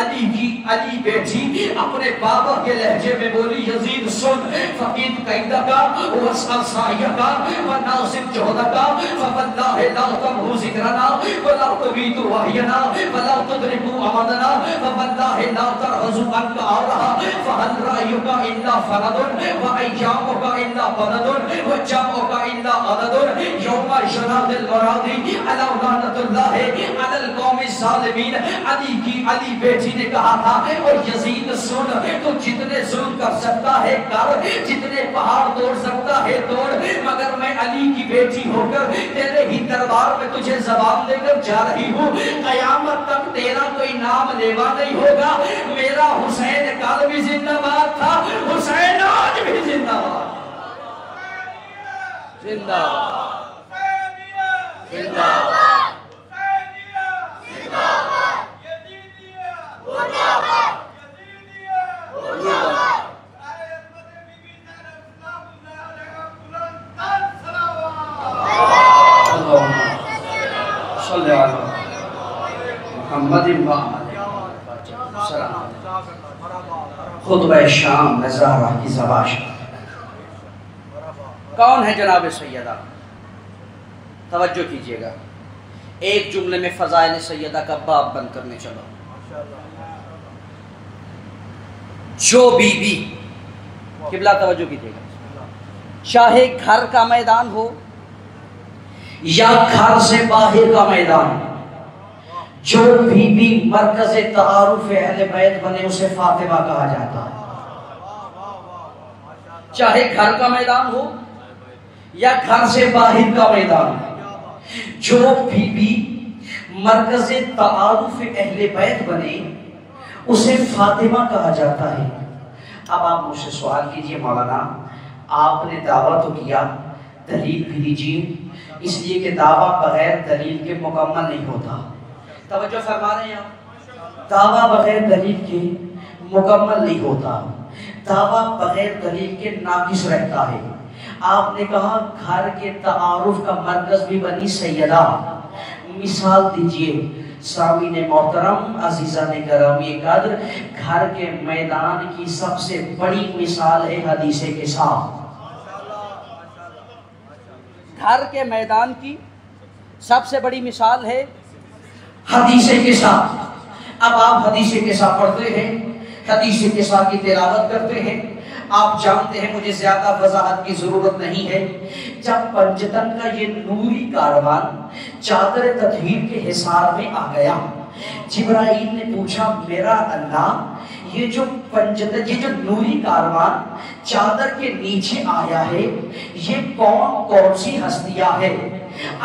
علی کی علی بیٹی اپنے بابا کے لہجے میں بولی، یزید سن، فقید قیدہ کا وسعل سائیہ کا وناصب جہدہ کا فواللہ لا تمہو ذکرنا ولا تبیتو وحینا ولا تدرکو عمدنا فواللہ لا ترحزو انکا آرہا فہل رائیوکا الا فردن و ایاموکا الا بددن و جاموکا الا عددن یوم جناد المرادی علی لعنت اللہ علی القوم الظالمین۔ علی کی علی بیٹی نے کہا تھا، اور یزید سن، تو جتنے ظلم کر سکتا ہے کر، جتنے پہاڑ توڑ سکتا ہے توڑ، مگر میں علی کی بیٹی ہو کر تیرے ہی دربار میں تجھے زبان دے کر جا رہی ہوں، قیامت تک تیرا کوئی نام لیوا نہیں ہوگا۔ میرا حسین کل بھی زندہ باد تھا، حسین آج بھی زندہ باد، زندہ باد، زندہ باد، صلی اللہ محمد خطبہ شام میں زہرا کی زبا شامل۔ کون ہے جناب سیدہ؟ توجہ کیجئے گا، ایک جملے میں فضائل سیدہ کا باب بند کرنے چلو۔ جو بی بی، قبلہ توجہ کیجئے گا، چاہے گھر کا میدان ہو یا گھر سے باہر کا میدان، جو بی بی مرکز تعارف اہل بیت بنے اسے فاطمہ کہا جاتا ہے۔ چاہے گھر کا میدان ہو یا گھر سے باہر کا میدان، جو بی بی مرکز تعارف اہل بیت بنے اسے فاطمہ کہا جاتا ہے۔ اب آپ مجھ سے سوال کیجئے، مولانا آپ نے دعویٰ تو کیا، دلیل بھی دیجئے، اس لیے کہ دعویٰ بغیر دلیل کے مکمل نہیں ہوتا۔ توجہ فرما رہے ہیں آپ، دعویٰ بغیر دلیل کے مکمل نہیں ہوتا، دعویٰ بغیر دلیل کے ناقص رہتا ہے۔ آپ نے کہا گھر کے تعارف کا مرکز بھی بنی سیدہ، مثال دیجئے۔ سامعین محترم، عزیزان گرامی قدر، گھر کے میدان کی سب سے بڑی مثال ہے حدیث کے ساتھ۔ گھر کے میدان کی سب سے بڑی مثال ہے حدیث کے ساتھ۔ اب آپ حدیث کے ساتھ پڑھتے ہیں، حدیث قصہ کی تلاوت کرتے ہیں. آپ جانتے ہیں مجھے زیادہ وضاحت کی ضرورت نہیں ہے. جب پنجتن کا یہ نوری کاروان چادر تطہیر کے حصار میں آ گیا، جبرائیل نے پوچھا میرا اللہ یہ جو نوری کاروان چادر کے نیچے آیا ہے یہ کون سی ہستیاں ہے؟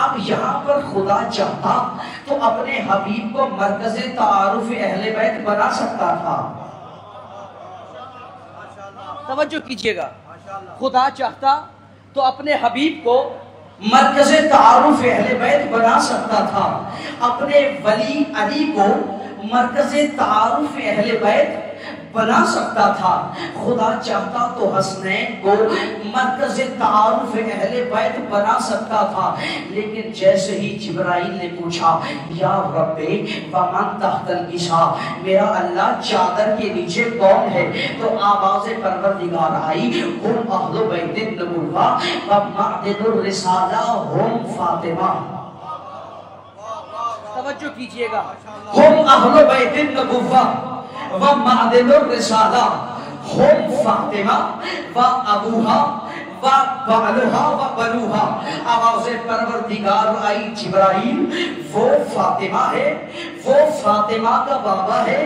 اب یہاں پر خدا چاہتا تو اپنے حبیب کو مرکز تعارف اہل بیت بنا سکتا تھا. توجہ کیجئے گا، خدا چاہتا تو اپنے حبیب کو مرکز تعارف اہل بیت بنا سکتا تھا، اپنے ولی علی کو مرکز تعارف اہل بیت بنا سکتا تھا. خدا چاہتا تو حسنین کو مرکز تعارف اہل بیت بنا سکتا تھا. لیکن جیسے ہی جبرائیل نے پوچھا یا رب ومن تحت الغشاء، میرا اللہ چادر کے نیچے کون ہے، تو آواز پروردگار آئی ہم اہل بیت النبوہ ومعدن الرسالہ ہم فاطمہ. توجہ کیجئے گا، ہم اہل بیت النبوہ ومعدن الرسالہ ہم فاطمہ و ابوہا و بعلہا و بنوہا. آواز پروردگار آئی جبرائیل وہ فاطمہ ہے، وہ فاطمہ کا بابا ہے،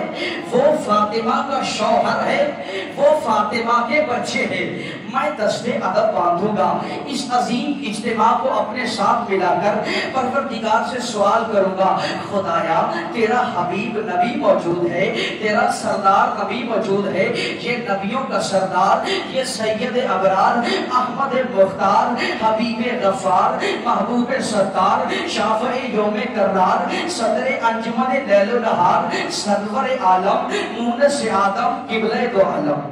وہ فاطمہ کا شوہر ہے، وہ فاطمہ کے بچے ہیں. میں دست ادب باندھوں گا، اس عظیم اجتماع کو اپنے ساتھ ملا کر پروردگار سے سوال کروں گا خدایا تیرا حبیب نبی موجود ہے، تیرا سردار نبی موجود ہے، یہ نبیوں کا سردار، یہ سید ابرار احمد مختار حبیب غفار محبوب ستار شافع یوم کرار صدر انجمن لیل و نہار سرور عالم مونس آدم قبلہ دو عالم.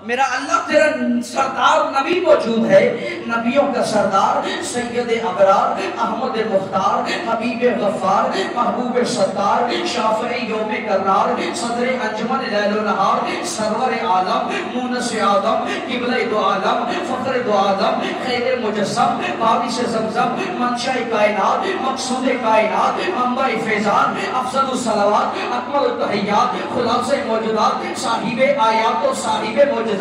میرا اللہ تیرا سردار نبی موجود ہے، نبیوں کا سردار سید ابرار احمد مختار حبیب غفار محبوب ستار شافع یوم کرار صدر انجمن لیل و نہار سرور عالم مونس آدم قبلہ دو عالم فخر دو عالم خیر مجسم بارش زمزم منشاء کائنات مقصود کائنات منبع فیضان افضل الصلوات اکمل التحیات خلاصہ موجودات صاحب آیات و صاحب موجودات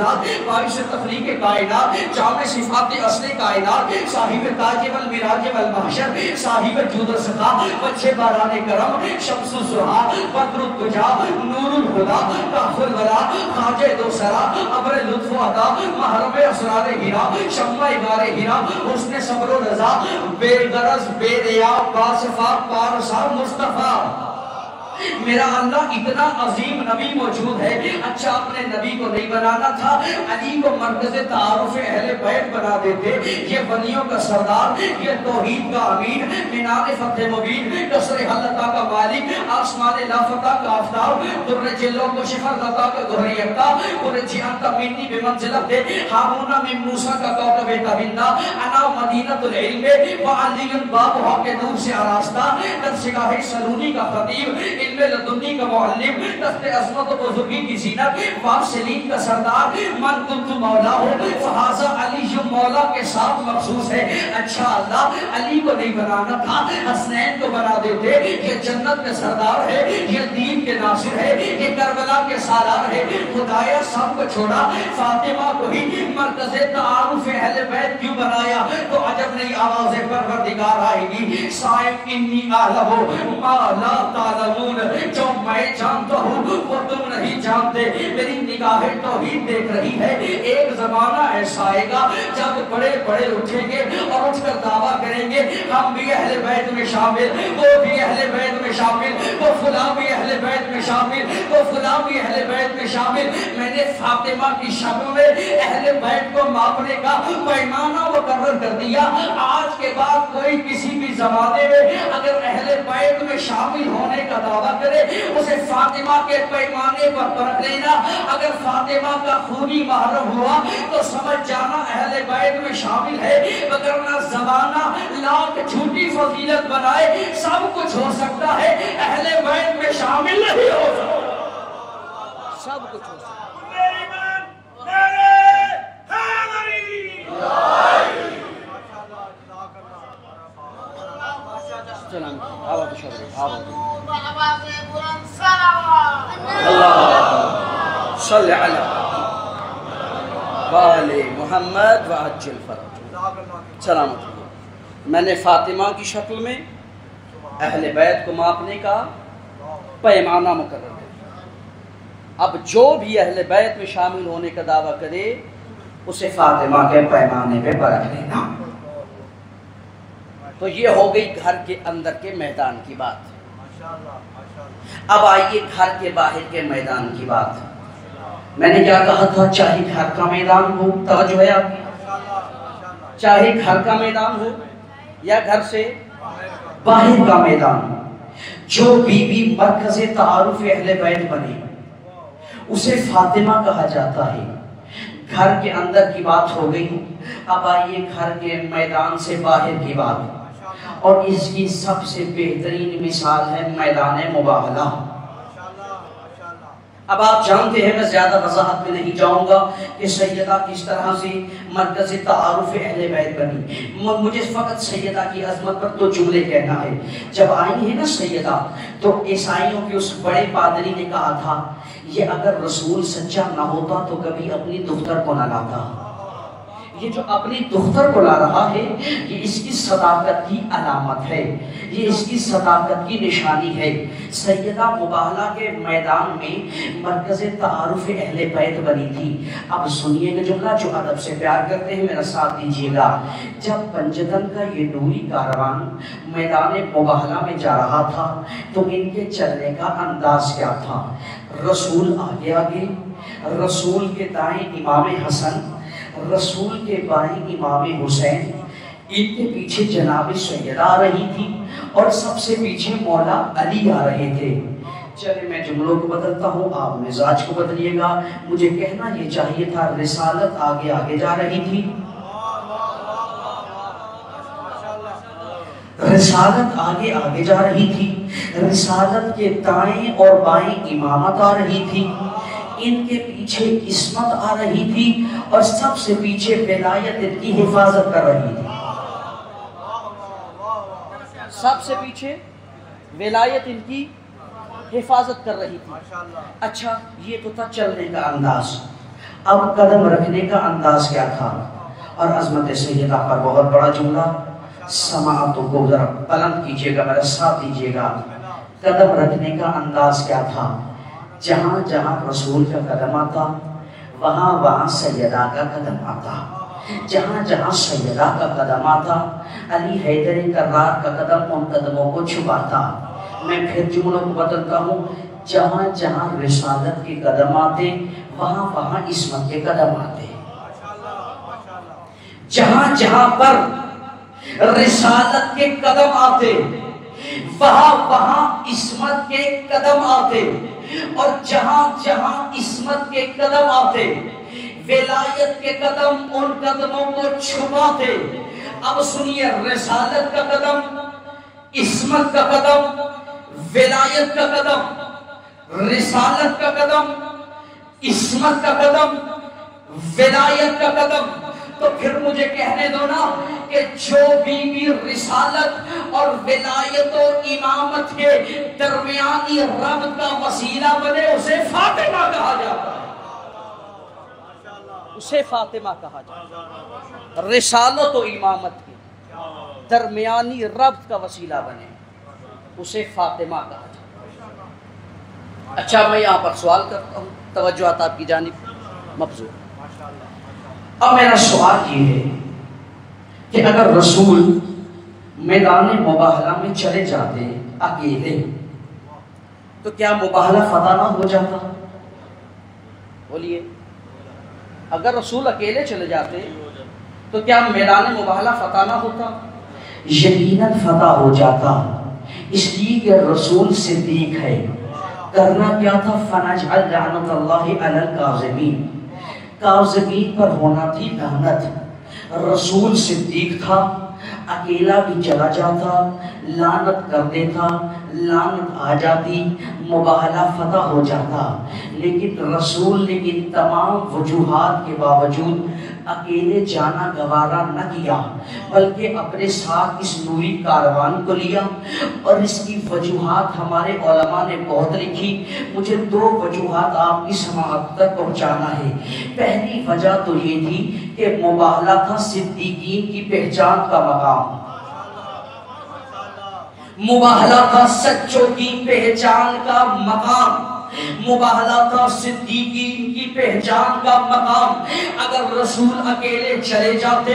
باعث تخلیق کائنات جامع صفات اصل کائنات صاحب تاج والمراج والمحشر صاحب جود و سخا وجہ باران کرم شمس الضحیٰ بدر الدجا نور الہدا کہف الولا خواجہ دوسرا ابر لطف و عطا محرم اسرار ہیرا شمع غار ہیرا حسن صبر و رضا بے غرض بے ریا باصفا پارسا مصطفیٰ. میرا اللہ اتنا عظیم نبی موجود ہے. اچھا اپنے نبی کو نہیں بنانا تھا، علی کو مرکز تعارف اہل بیت بنا دیتے. یہ ولیوں کا سردار، یہ توحید کا امین، مینار فتح مبین، کسر حلتا کا مالک، آسمان لافتہ کا آفتاب، در جلوں کو شفر لتا کا گھریتا، پر جیانتا منی بمنزلت ہارون من موسیٰ کا کوکب تابندہ. انا مدینت العلم وعلی بابہا کے نور سے آراستہ، ترسگاہ سلونی کا خطیب، علم لدنی کا معلم، تخت عظمت و بزرگی کی زینت، واصلین کا سردار، من کنت مولا ہو فہذا علی مولا کے ساتھ مخصوص ہے. اچھا اللہ علی کو نہیں بنانا تھا، حسنین کو بنا دیتے. یہ جنت کے سردار ہے، یہ دین کے ناصر ہے، یہ کربلا کے سالار ہے. خدایا سب کو چھوڑا فاطمہ کو ہی مرکز تعارف اہل بیت کیوں بنایا؟ تو عجب نہیں آواز پروردگار آئے گی صاحب انی اعلم ما لا تعلمون، جو میں جانتا ہوں وہ تم نہیں جانتے. میری نگاہ توحید دیکھ رہی ہے. ایک زمانہ ایسا آئے گا جب بڑے بڑے اٹھیں گے اور اٹھ کر دعویٰ کریں گے ہم بھی اہل بیت میں شامل، وہ بھی اہل بیت میں شامل، وہ فلاں بھی اہل بیت میں شامل، وہ فلاں بھی اہل بیت میں شامل. میں نے فاطمہ کی شب میں اہل بیت کو ماپنے کا پیمانہ مقرر کر دیا. آج کے بعد کوئی کسی بھی زمانے میں اگر اہل بیت میں شامل ہونے کا دعویٰ کرے اسے فاطمہ کے پیمانے پر پرکھ لینا. اگر فاطمہ کا خونی محرم ہوا تو سمجھ جانا اہل بیت میں شامل ہے. وگرنہ زمانہ لاکھ جھوٹی فضیلت بنائے سب کچھ ہو سکتا ہے، اہل بیت میں شامل نہیں ہو سکتا. سب کچھ ہو سکتا ہے. چلیں آباد شکریہ. اللہ صلی علی وآل محمد وعجل فرج سلامت۔ میں نے فاطمہ کی شکل میں اہل بیت کو ماپنے کا پیمانہ مقرر کیا۔ اب جو بھی اہل بیت میں شامل ہونے کا دعویٰ کرے اسے فاطمہ کے پیمانے پہ پرکھ لینا۔ تو یہ ہو گئی گھر کے اندر کے میدان کی بات۔ اب آئیے گھر کے باہر کے میدان کی بات۔ میں نے کیا کہا تھا؟ چاہے گھر کا میدان ہو، توجہ ہے آپ کی، چاہے گھر کا میدان ہو یا گھر سے باہر کا میدان، جو بی بی مرکز تعارف اہل بیت بنے اسے فاطمہ کہا جاتا ہے۔ گھر کے اندر کی بات ہو گئی، اب آئیے گھر کے میدان سے باہر کی بات، اور اس کی سب سے بہترین مثال ہے میدان مباہلہ۔ اب آپ جانتے ہیں، میں زیادہ وضاحت میں نہیں جاؤں گا کہ سیدہ کس طرح سے مرکز تعارف اہل بیت بنی۔ مجھے فقط سیدہ کی عظمت پر تو جملے کہنا ہے۔ جب آئی ہے نا سیدہ، تو عیسائیوں کے اس بڑے پادری نے کہا تھا یہ اگر رسول سچا نہ ہوتا تو کبھی اپنی دختر کو نہ لاتا۔ یہ جو اپنی دختر کو لا رہا ہے یہ اس کی صداقت کی علامت ہے، یہ اس کی صداقت کی نشانی ہے۔ سیدہ مباہلہ کے میدان میں مرکز تعارف اہل بیت بنی تھی۔ اب سنیے گا جملہ، جو ادب سے پیار کرتے ہیں میرا ساتھ دیجیے گا۔ جب پنجتن کا یہ نوری کاروان میدان مباہلہ میں جا رہا تھا تو ان کے چلنے کا انداز کیا تھا؟ رسول آگے آگے، رسول کے دائیں امام حسن، رسول کے بائیں امام حسین، ان کے پیچھے جناب سیدہ آ رہی تھی اور سب سے پیچھے مولا علی آ رہے تھے۔ چلے میں جملوں کو بدلتا ہوں، آپ مزاج کو بدلیے گا۔ مجھے کہنا یہ چاہیے تھا رسالت آگے آگے جا رہی تھی، رسالت آگے آگے جا رہی تھی، رسالت کے دائیں اور بائیں امامت آ رہی تھی، ان کے پیچھے عصمت آ رہی تھی اور سب سے پیچھے ولایت ان کی حفاظت کر رہی تھی۔ سب سے پیچھے ولایت ان کی حفاظت کر رہی تھی۔ اچھا یہ تو تھا چلنے کا انداز، اب قدم رکھنے کا انداز کیا تھا؟ اور عظمت سیدہ پر بہت بڑا جملہ، سماعتوں کو ذرا بلند کیجئے گا، میرا ساتھ دیجئے گا۔ قدم رکھنے کا انداز کیا تھا؟ جہاں جہاں رسول کا قدم آتا وہاں وہاں سیدہ کا قدم آتا، جہاں جہاں سیدہ کا قدم آتا علی حیدر کرار کا قدم ان قدموں کو چھپاتا۔ میں پھر جملوں کو بدلتا ہوں، جہاں جہاں رسالت کے قدم آتے وہاں وہاں عصمت کے قدم آتے، جہاں جہاں پر رسالت کے قدم آتے وہاں وہاں عصمت کے قدم آتے، اور جہاں جہاں عصمت کے قدم آتے ولایت کے قدم ان قدموں کو چھپاتے۔ اب سنیے، رسالت کا قدم، عصمت کا قدم، ولایت کا قدم، رسالت کا قدم، عصمت کا قدم، ولایت کا قدم، تو پھر مجھے کہنے دو نا کہ جو بھی رسالت اور ولایت و امامت کے درمیانی ربط کا وسیلہ بنے اسے فاطمہ کہا جاتا ہے، اسے فاطمہ کہا جاتا ہے۔ رسالت و امامت کے درمیانی ربط کا وسیلہ بنے اسے فاطمہ کہا جاتا ہے۔ اچھا میں یہاں پر سوال کرتا ہوں، توجہات آپ کی جانب مبذول۔ اب میرا سوال یہ ہے کہ اگر رسول میدان مباہلہ میں چلے جاتے اکیلے تو کیا مباہلہ فتح نہ ہو جاتا؟ بولیے، اگر رسول اکیلے چلے جاتے تو کیا میدان مباہلہ فتح نہ ہوتا؟ یقیناً فتح ہو جاتا، اس لیے کہ رسول صدیق ہے۔ کرنا کیا تھا؟ فَنَجْعَلْ لَعْنَةَ اللَّهِ عَلَى الْكَاذِبِينَ، کاذبین پر ہونا تھی لعنت۔ رسول صدیق تھا، اکیلا بھی چلا جاتا لعنت کر دیتا، لعنت آ جاتی، مباہلہ فتح ہو جاتا، لیکن رسول نے ان تمام وجوہات کے باوجود اکیلے جانا گوارا نہ کیا بلکہ اپنے ساتھ اس نوری کاروان کو لیا، اور اس کی وجوہات ہمارے علماء نے بہت لکھی۔ مجھے 2 وجوہات آپ کی سماعت تک پہنچانا ہے۔ پہلی وجہ تو یہ تھی کہ مباہلہ تھا صدیقین کی پہچان کا مقام، مباہلہ تھا سچوں کی پہچان کا مقام، مباہلہ تھا صدیقین کی پہچان کا مقام۔ اگر رسول اکیلے چلے جاتے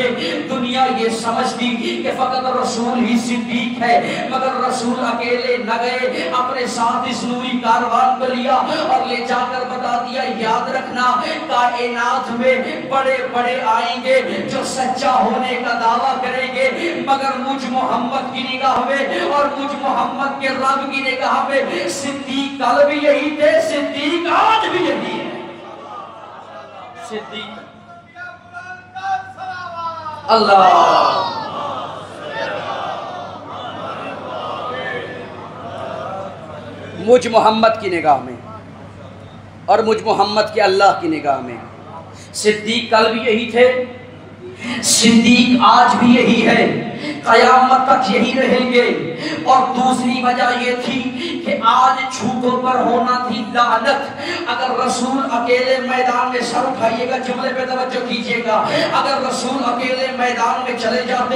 دنیا یہ سمجھتی کہ فقط رسول ہی صدیق ہے، مگر رسول اکیلے نہ گئے، اپنے ساتھ اس نوری کاروان کو لیا اور لے جا کر بتا دیا یاد رکھنا کائنات میں بڑے بڑے آئیں گے جو سچا ہونے کا دعویٰ کریں گے، مگر مجھ محمد کی نگاہ میں اور مجھ محمد کے رب کی نگاہ میں صدیق کل بھی یہی تھے، صدیق آج بھی یہی ہے۔ صدیق اللہ مجھ محمد کی نگاہ میں اور مجھ محمد کے اللہ کی نگاہ میں صدیق کل بھی یہی تھے، صدیق آج بھی یہی ہے، قیامت تک یہی رہیں گے۔ اور دوسری وجہ یہ تھی کہ آج جھوٹوں پر ہونا تھی لعنت۔ اگر رسول اکیلے میدان میں، سر اٹھائیے گا جملے پہ توجہ کیجئے گا، اگر رسول اکیلے میدان میں چلے جاتے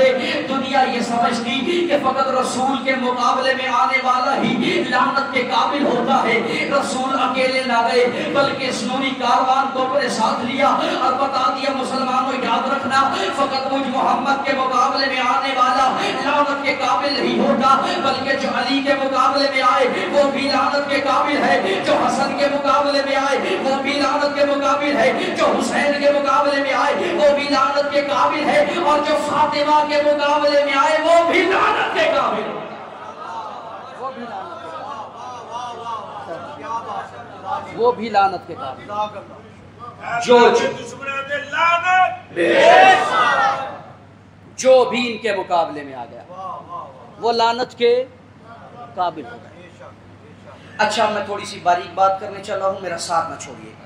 دنیا یہ سمجھتی کہ فقط رسول کے مقابلے میں آنے والا ہی لعنت کے قابل ہوتا ہے۔ رسول اکیلے نہ گئے بلکہ اس نوری کاروان کو اپنے ساتھ لیا اور بتا دیا مسلمانوں یاد رکھنا فقط مجھ محمد کے مقابلے میں آنے والا لعنت کے قابل نہیں ہوتا، بلکہ جو علی کے مقابلے میں آئے وہ بھی لعنت کے قابل ہے، جو حسن کے مقابلے میں آئے وہ بھی لعنت کے مقابل ہے، جو حسین کے مقابلے میں آئے وہ بھی لعنت کے قابل ہے، اور جو فاطمہ کے مقابلے میں آئے وہ بھی لعنت کے قابل ہے۔ وہ بھی لعنت کے قابل، جو بھی ان کے مقابلے میں آ گیا وہ لعنت کے قابل ہو گئے۔ اچھا میں تھوڑی سی باریک بات کرنے چلا ہوں، میرا ساتھ نہ چھوڑیے گا،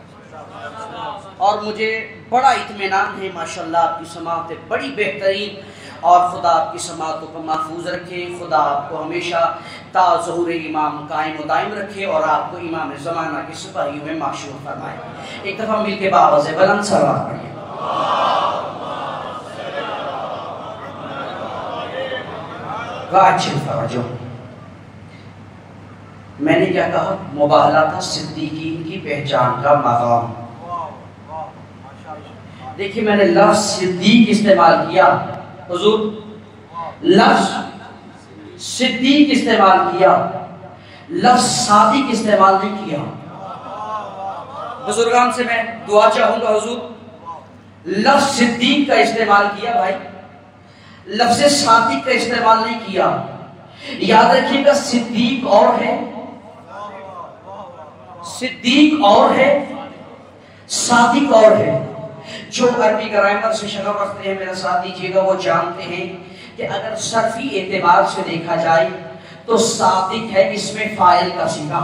اور مجھے بڑا اطمینان ہے ماشاءاللہ آپ کی سماعتیں بڑی بہترین، اور خدا آپ کی سماعتوں کو محفوظ رکھے، خدا آپ کو ہمیشہ تا ظہور امام قائم و دائم رکھے، اور آپ کو امام زمانہ کے سپاہیوں میں معشور فرمائے۔ ایک دفعہ مل کے باواز بلند صلوات پڑھیے۔ اچھی توجہ، میں نے کیا کہا؟ مباہلہ تھا صدیقین کی پہچان کا مقام۔ دیکھیں میں نے لفظ صدیق استعمال کیا، حضور لفظ صدیق استعمال کیا، لفظ صادق استعمال نہیں کیا۔ بزرگان سے میں دعا چاہوں گا حضور، لفظ صدیق کا استعمال کیا بھائی، لفظ صادق کا استعمال نہیں کیا۔ یاد رکھیے گا صدیق اور ہے، صدیق اور ہے، صادق اور ہے۔ جو عربی گرامر سے شغف رکھتے ہیں میرا ساتھ دیجیے گا، وہ جانتے ہیں کہ اگر صرفی اعتبار سے دیکھا جائے تو صادق ہے اس میں فاعل کا صیغہ،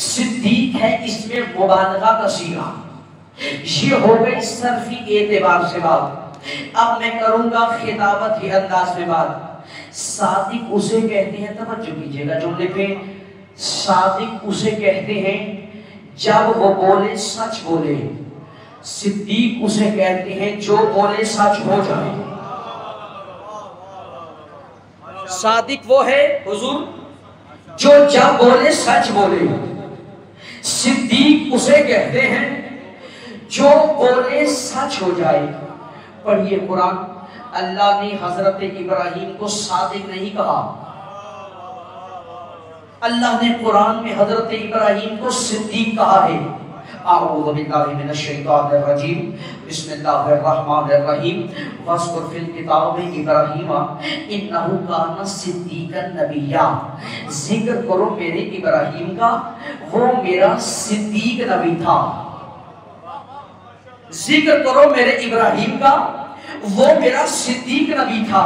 صدیق ہے اس میں مبالغہ کا صیغہ۔ یہ ہو گئی صرفی اعتبار سے بات۔ اب میں کروں گا خطابت کے انداز میں بات۔ صادق اسے کہتے ہیں، توجہ کیجئے گا جملے پہ، صادق اسے کہتے ہیں جب وہ بولے سچ بولے، صدیق اسے کہتے ہیں جو بولے سچ ہو جائے۔ صادق وہ ہے حضور جو جب بولے سچ بولے، صدیق اسے کہتے ہیں جو بولے سچ ہو جائے۔ پڑھیے قرآن، اللہ نے حضرت ابراہیم کو صادق نہیں کہا، اللہ نے قرآن میں حضرت ابراہیم کو صدیق کہا ہے۔ اعوذ باللہ من الشیطان الرجیم، بسم اللہ الرحمن الرحیم، واذکر فی الکتاب ابراہیم انہ کان صدیقا نبیا۔ ذکر کرو میرے ابراہیم کا، وہ میرا صدیق نبی تھا۔ ذکر کرو میرے ابراہیم کا، وہ میرا صدیق نبی تھا۔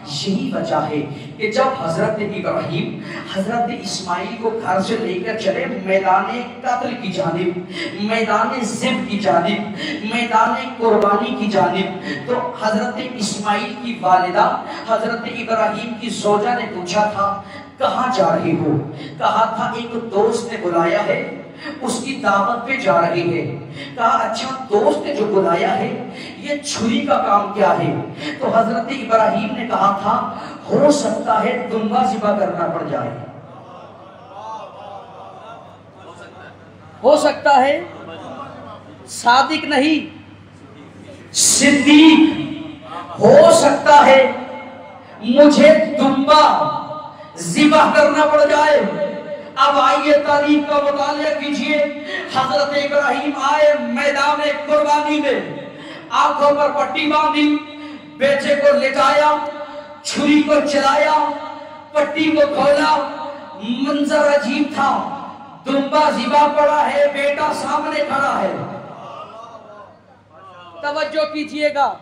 یہی وجہ ہے کہ جب حضرت ابراہیم حضرت اسماعیل کو گھر سے لے کر چلے میدان قتل کی جانب، میدان ذبح کی جانب، میدان قربانی کی جانب، تو حضرت اسماعیل کی والدہ حضرت ابراہیم کی زوجہ نے پوچھا تھا کہاں جا رہی ہو؟ کہا تھا ایک دوست نے بلایا ہے، اس کی دعوت پہ جا رہی ہے۔ کہا اچھا دوست نے جو بلایا ہے یہ چھری کا کام کیا ہے؟ تو حضرت ابراہیم نے کہا تھا ہو سکتا ہے دمبا ذبح کرنا پڑ جائے، ہو سکتا ہے صادق نہیں صدیق، ہو سکتا ہے مجھے دمبا ذبح کرنا پڑ جائے۔ اب آئیے تاریخ کا مطالعہ کیجئے، حضرت ابراہیم آئے میدان قربانی میں، آنکھوں پر پٹی باندھی، بیٹے کو لٹایا، چھری کو چلایا، پٹی کو کھولا، منظر عجیب تھا، دمبا ذبح پڑا ہے، بیٹا سامنے کھڑا ہے۔ توجہ کیجئے گا،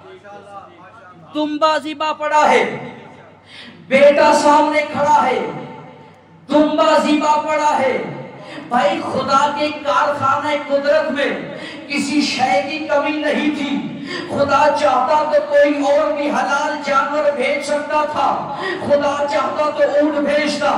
دمبا ذبح پڑا ہے، بیٹا سامنے کھڑا ہے، دمبا ذبح پڑا ہے۔ بھائی خدا کے کارخانہ قدرت میں کسی شے کی کمی نہیں تھی، خدا چاہتا تو کوئی اور بھی حلال جانور بھیج سکتا تھا، خدا چاہتا تو اونٹ بھیجتا،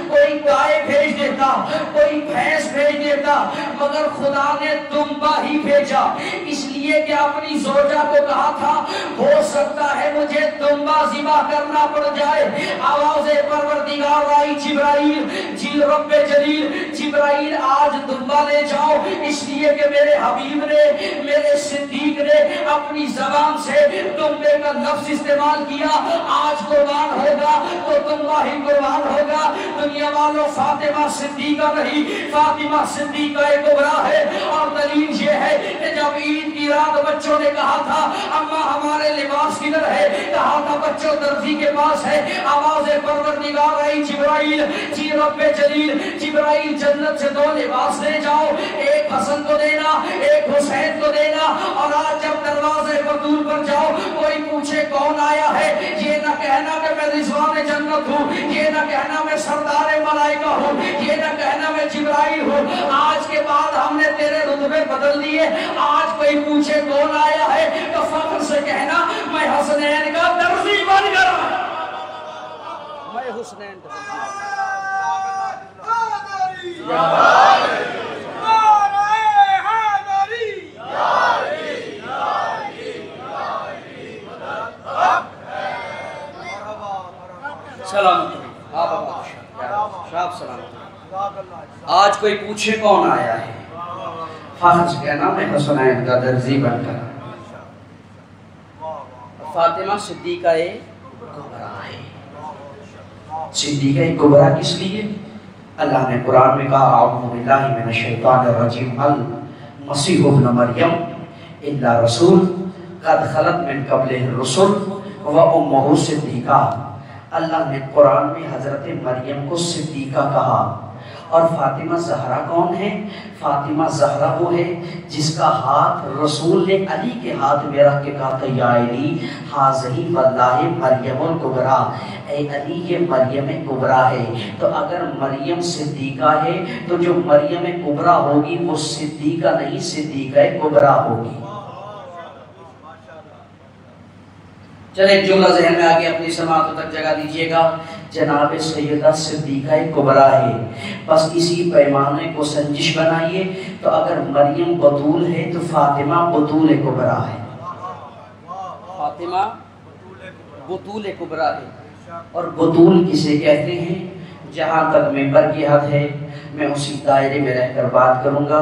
کوئی گائے بھیج دیتا، کوئی بھینس بھیج دیتا، مگر خدا نے دمبا ہی بھیجا، اس لیے کہ اپنی زوجہ کو کہا تھا ہو سکتا ہے مجھے دمبا ذبح کرنا پڑ جائے۔ آواز پروردگار آئی جبرائیل، جی رب جلیل، جبرائیل آج دمبا لے جاؤ، اس لیے کہ میرے حبیب نے، میرے صدیق نے اپنی زبان سے دمبے کا لفظ استعمال کیا، آج قربان ہوگا تو دمبا ہی قربان ہوگا۔ دنیا والوں فاطمہ صدیقہ نہیں، فاطمہ صدیقہ کبریٰ ہے، اور دلیل یہ ہے کہ جب عید کی رات بچوں نے کہا تھا اماں ہمارے لباس کدھر ہے، کہا تھا بچوں درزی کے پاس ہے، آواز پروردگار آئی جبرائیل، جی رب جلیل، جبرائیل جنت سے 2 لباس لے جاؤ، ایک حسن کو دینا، ایک حسین کو دینا، اور آج جب دروازے بطول پر جاؤ کوئی پوچھے کون آیا ہے، یہ نہ کہنا کہ میں رضوان جنت ہوں، یہ نہ کہنا میں سردار ملائکہ ہوں، یہ نہ کہنا میں جبرائیل ہوں، آج کے بعد ہم نے تیرے رتبے بدل دیے، آج کوئی پوچھے کون آیا ہے تو فخر سے کہنا میں حسنین کا درزی بن گیا، میں حسنین سلامت آج کوئی پوچھے کون آیا ہے، فخر سے کہنا میں حسنین کا درزی بن کر۔ فاطمہ صدیقہ کبریٰ ہے، صدیقہ کبریٰ کس لیے؟ اللہ نے قرآن میں کہا اعوذ باللہ من الشیطان الرجیم المسیح ابن مریم الا رسول قد خلت من قبلہ الرسل و امہ صدیقہ۔ اللہ نے قرآن میں حضرت مریم کو صدیقہ کہا، اور فاطمہ زہرا کون ہے؟ فاطمہ زہرا وہ ہے جس کا ہاتھ رسول نے علی کے ہاتھ میں رکھ کے کہا تھا یا علی حاذہ واللہ مریم الکبریٰ، اے علی یہ مریم کبریٰ ہے۔ تو اگر مریم صدیقہ ہے تو جو مریم کبریٰ ہوگی وہ صدیقہ نہیں، صدیقہ کبریٰ ہوگی۔ چلے ایک جملہ ذہن میں آگے اپنی سماعتوں تک جگہ دیجئے گا، جناب سیدہ صدیقہ کبریٰ ہے، بس اسی پیمانے کو سنجش بنائیے، تو اگر مریم بطول ہے تو فاطمہ بطول کبریٰ ہے، فاطمہ بطول کبریٰ ہے۔ اور بطول کسے کہتے ہیں؟ جہاں تک ممبر کی حد ہے میں اسی دائرے میں رہ کر بات کروں گا،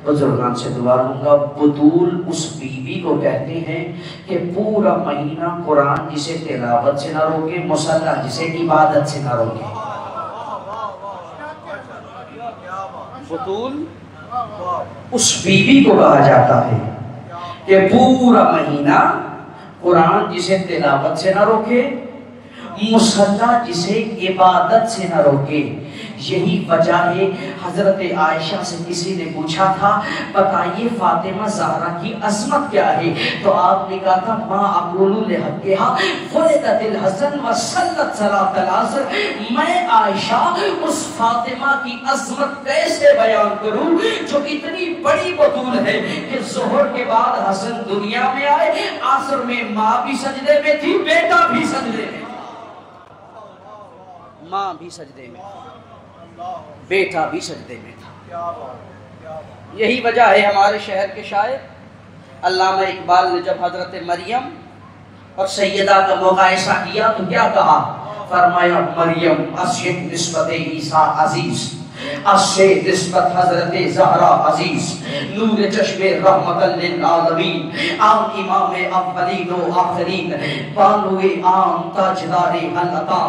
بزرگان سے دعا لوں گا۔ بطول اس بیوی کو کہتے ہیں کہ پورا مہینہ قرآن جسے تلاوت سے نہ روکے، مصلی جسے عبادت سے نہ روکے۔ بطول اس بیوی کو کہا جاتا ہے کہ پورا مہینہ قرآن جسے تلاوت سے نہ روکے، مصلی جسے عبادت سے نہ روکے۔ یہی وجہ ہے حضرت عائشہ سے کسی نے پوچھا تھا بتائیے فاطمہ زہرا کی عظمت کیا ہے، تو آپ نے کہا تھا ما اقول لحقھا ولدت الحسن وصلت صلاۃ العصر، میں عائشہ اس فاطمہ کی عظمت کیسے بیان کروں جو اتنی بڑی بطول ہے کہ ظہر کے بعد حسن دنیا میں آئے، عصر میں ماں بھی سجدے میں تھی، بیٹا بھی سجدے میں تھا، ماں بھی سجدے میں تھی، بیٹا بھی سجدے میں تھا۔ یہی وجہ ہے ہمارے شہر کے شاعر علامہ اقبال نے جب حضرت مریم اور سیدہ کا مقایسہ کیا تو کیا کہا، فرمایا مریم اشد نسبت عیسیٰ عزیز، اشد نسبت حضرت زہرا عزیز، نور چشم رحمت للعالمین، عام امام اولین و آخرین، بانو عام تاجدار العطا،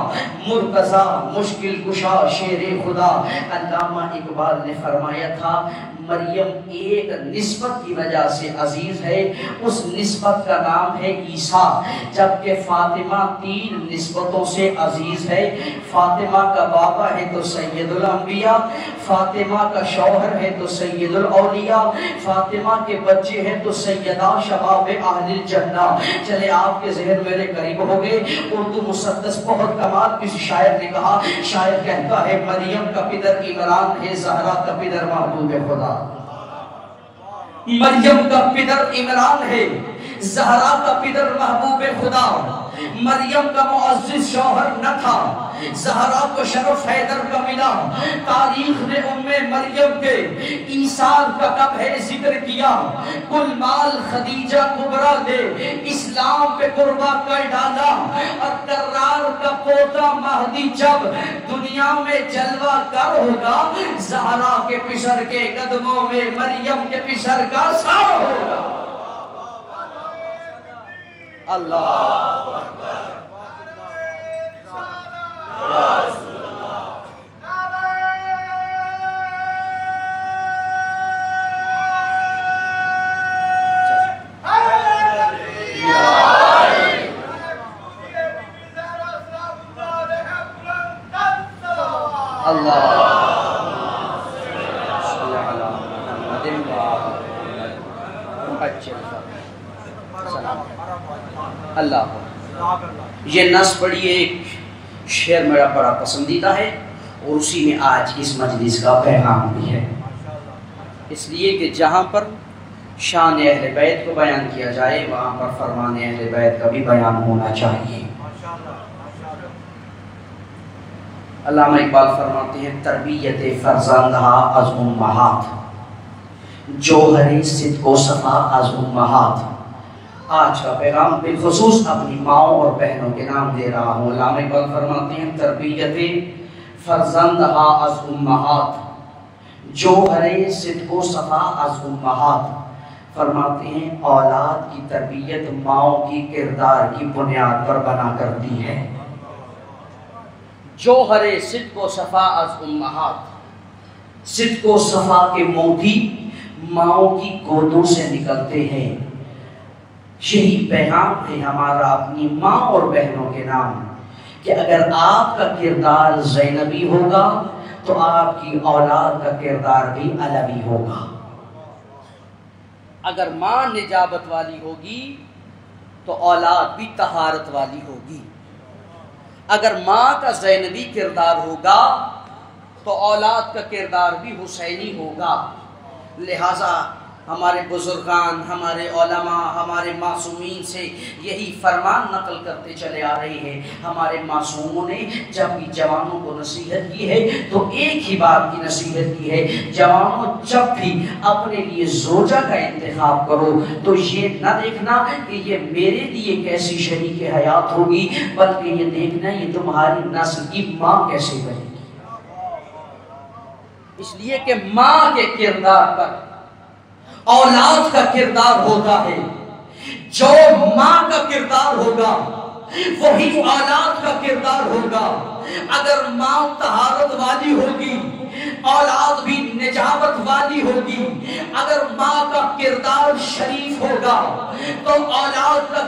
مرتضی مشکل کشا شیر خدا۔ علامہ اقبال نے فرمایا تھا مریم ایک نسبت کی وجہ سے عزیز ہے، اس نسبت کا نام ہے عیسیٰ، جبکہ فاطمہ 3 نسبتوں سے عزیز ہے۔ فاطمہ کا بابا ہے تو سید الانبیاء، فاطمہ کا شوہر ہے تو سید الاولیاء، فاطمہ کے بچے ہیں تو سیدہ شباب اہل الجنہ۔ چلے آپ کے ذہن میرے قریب ہو گئے، اردو مسدس بہت کمال کسی شاعر نے کہا، شاعر کہتا ہے مریم کا پدر عمران ہے، زہرا کا پدر محبوب خدا۔ مریم کا پدر عمران ہے، زہرا کا پدر محبوب خدا۔ مریم کا معزز شوہر نہ تھا، زہرا کو شرف حیدر کا ملا۔ تاریخ نے مریم کے ایثار کا کب ہے ذکر کیا، کل مال خدیجہ کبرا دے اسلام پہ قربا کر ڈالا، اور کرار کا پوتا مہدی جب دنیا میں جلوہ گر ہوگا، زہرا کے پسر کے قدموں میں مریم کے پسر کا سار ہوگا۔ اللہ یہ نص بڑی ایک شعر میرا بڑا پسندیدہ ہے، اور اسی میں آج اس مجلس کا پیغام بھی ہے، اس لیے کہ جہاں پر شان اہل بیت کو بیان کیا جائے وہاں پر فرمان اہل بیت کا بھی بیان ہونا چاہیے۔ علامہ اقبال فرماتے ہیں تربیت فرزندہ از امہات، جوہر صدق و صفا از امہات۔ آج کا پیغام بالخصوص اپنی ماؤں اور بہنوں کے نام دے رہا ہوں۔ علامہ اقبال فرماتے ہیں تربیت فرزندہ از امہات، جوہر صدق و صفا از امہات۔ فرماتے ہیں اولاد کی تربیت ماؤں کی کردار کی بنیاد پر بنا کرتی ہے۔ جوہر صدق و صفا از امہات، صدق و صفا کے موتی ماؤں کی گودوں سے نکلتے ہیں۔ یہی پیغام ہے ہمارا اپنی ماں اور بہنوں کے نام کہ اگر آپ کا کردار زینبی ہوگا تو آپ کی اولاد کا کردار بھی علوی ہوگا۔ اگر ماں نجابت والی ہوگی تو اولاد بھی طہارت والی ہوگی، اگر ماں کا زینبی کردار ہوگا تو اولاد کا کردار بھی حسینی ہوگا۔ لہٰذا ہمارے بزرگان، ہمارے علماء، ہمارے معصومین سے یہی فرمان نقل کرتے چلے آ رہے ہیں۔ ہمارے معصوموں نے جب بھی جوانوں کو نصیحت کی ہے تو ایک ہی بات کی نصیحت کی ہے، جوانوں جب بھی اپنے لیے زوجہ کا انتخاب کرو تو یہ نہ دیکھنا کہ یہ میرے لیے کیسی شریک حیات ہوگی، بلکہ یہ دیکھنا یہ تمہاری نسل کی ماں کیسے بنے گی۔ اس لیے کہ ماں کے کردار پر اولاد کا کردار ہوتا ہے، جو ماں کا کردار ہوگا وہی اولاد کا کردار ہوگا۔ اگر ماں طہارت والی ہوگی اولاد بھی نجابت والی ہوگی، اگر ماں کا کردار شریف ہوگا تو اولاد کا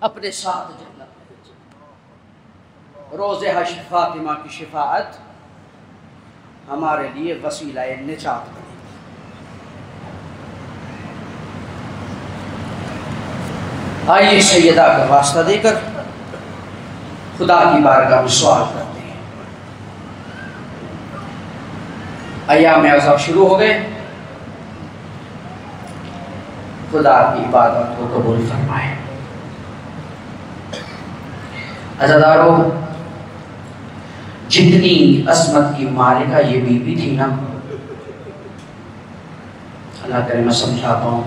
اپنے ساتھ جنت بھیجے۔ روز حشر فاطمہ کی شفاعت ہمارے لیے وسیلہ نجات بنے۔ آئیے سیدہ کا واسطہ دے کر خدا کی بارگاہ میں سوال کرتے ہیں۔ ایام عذاب شروع ہو گئے، خدا کی عبادت کو قبول فرمائے۔ عزادارو، جتنی عظمت کی مالکہ یہ بی بی تھی نا، اللہ کرے میں سمجھاتا ہوں،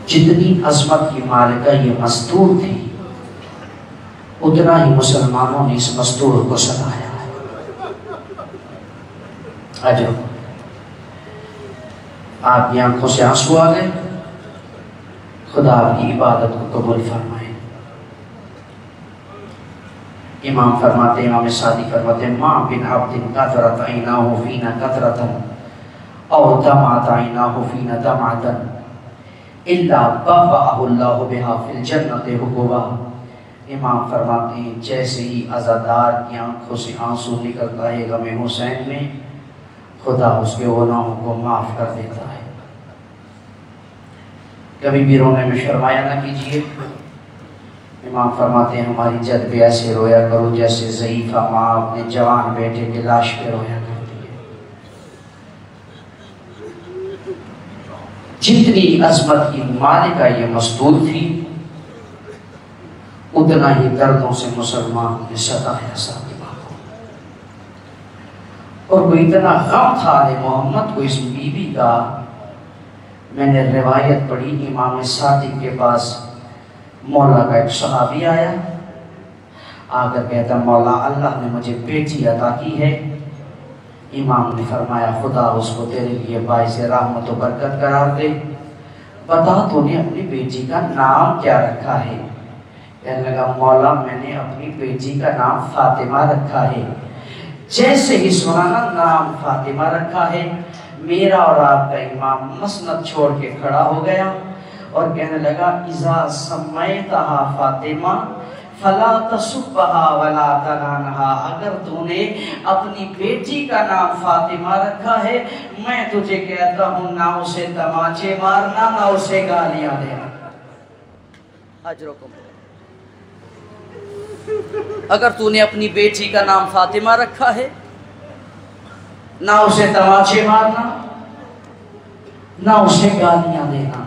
جتنی عظمت کی مالکہ یہ مستور تھی، اتنا ہی مسلمانوں نے اس مستور کو ستایا ہے۔ آج آپ کی آنکھوں سے آنسو آ گئے، خدا آپ کی عبادت کو قبول فرمائے۔ امام فرماتے ہیں، امام سعدی فرماتے ہیں، ماں بن عبد کثرت عیناہ فینا کثرتا او دمعت عیناہ فینا دمعتا الا بفعہ اللہ بہا فی الجنت حقوبا۔ امام فرماتے ہیں جیسے ہی عزادار کی آنکھوں سے آنسو نکلتا ہے غم حسین میں، خدا اس کے گناہوں کو معاف کر دیتا ہے۔ کبھی بھی رونے میں شرمایا نہ کیجیے۔ امام فرماتے ہیں ہماری جد بھی ایسے رویا کرو جیسے ضعیفہ ماں اپنے جوان بیٹے کی لاش پہ رویا کرتی ہے۔ جتنی عظمت کی مالکہ یہ مستور تھی، اتنا ہی دردوں سے مسلمان نے ستایا فاطمہ کو، اور وہ اتنا غم تھا آل محمد کو اس بی بی کا۔ میں نے روایت پڑھی، امام صادق کے پاس مولا کا ایک صحابی آیا، آ کر کہتا مولا اللہ نے مجھے بیٹی عطا کی ہے۔ امام نے فرمایا خدا اس کو تیرے لیے باعث رحمت و برکت قرار دے، بتا تو نے اپنی بیٹی کا نام کیا رکھا ہے؟ کہنے لگا مولا میں نے اپنی بیٹی کا نام فاطمہ رکھا ہے۔ جیسے ہی سنا نا نام فاطمہ رکھا ہے، میرا اور آپ کا امام مسند چھوڑ کے کھڑا ہو گیا اور کہنے لگا اذا سمیتہا فاطمہ فلا تسبھا ولا تلعنھا، اگر تو نے اپنی بیٹی کا نام فاطمہ رکھا ہے، میں تجھے کہتا ہوں نہ اسے تماچے مارنا نہ اسے گالیاں دینا۔ اجرکم، اگر تو نے اپنی بیٹی کا نام فاطمہ رکھا ہے، نہ اسے تماچے مارنا نہ اسے گالیاں دینا۔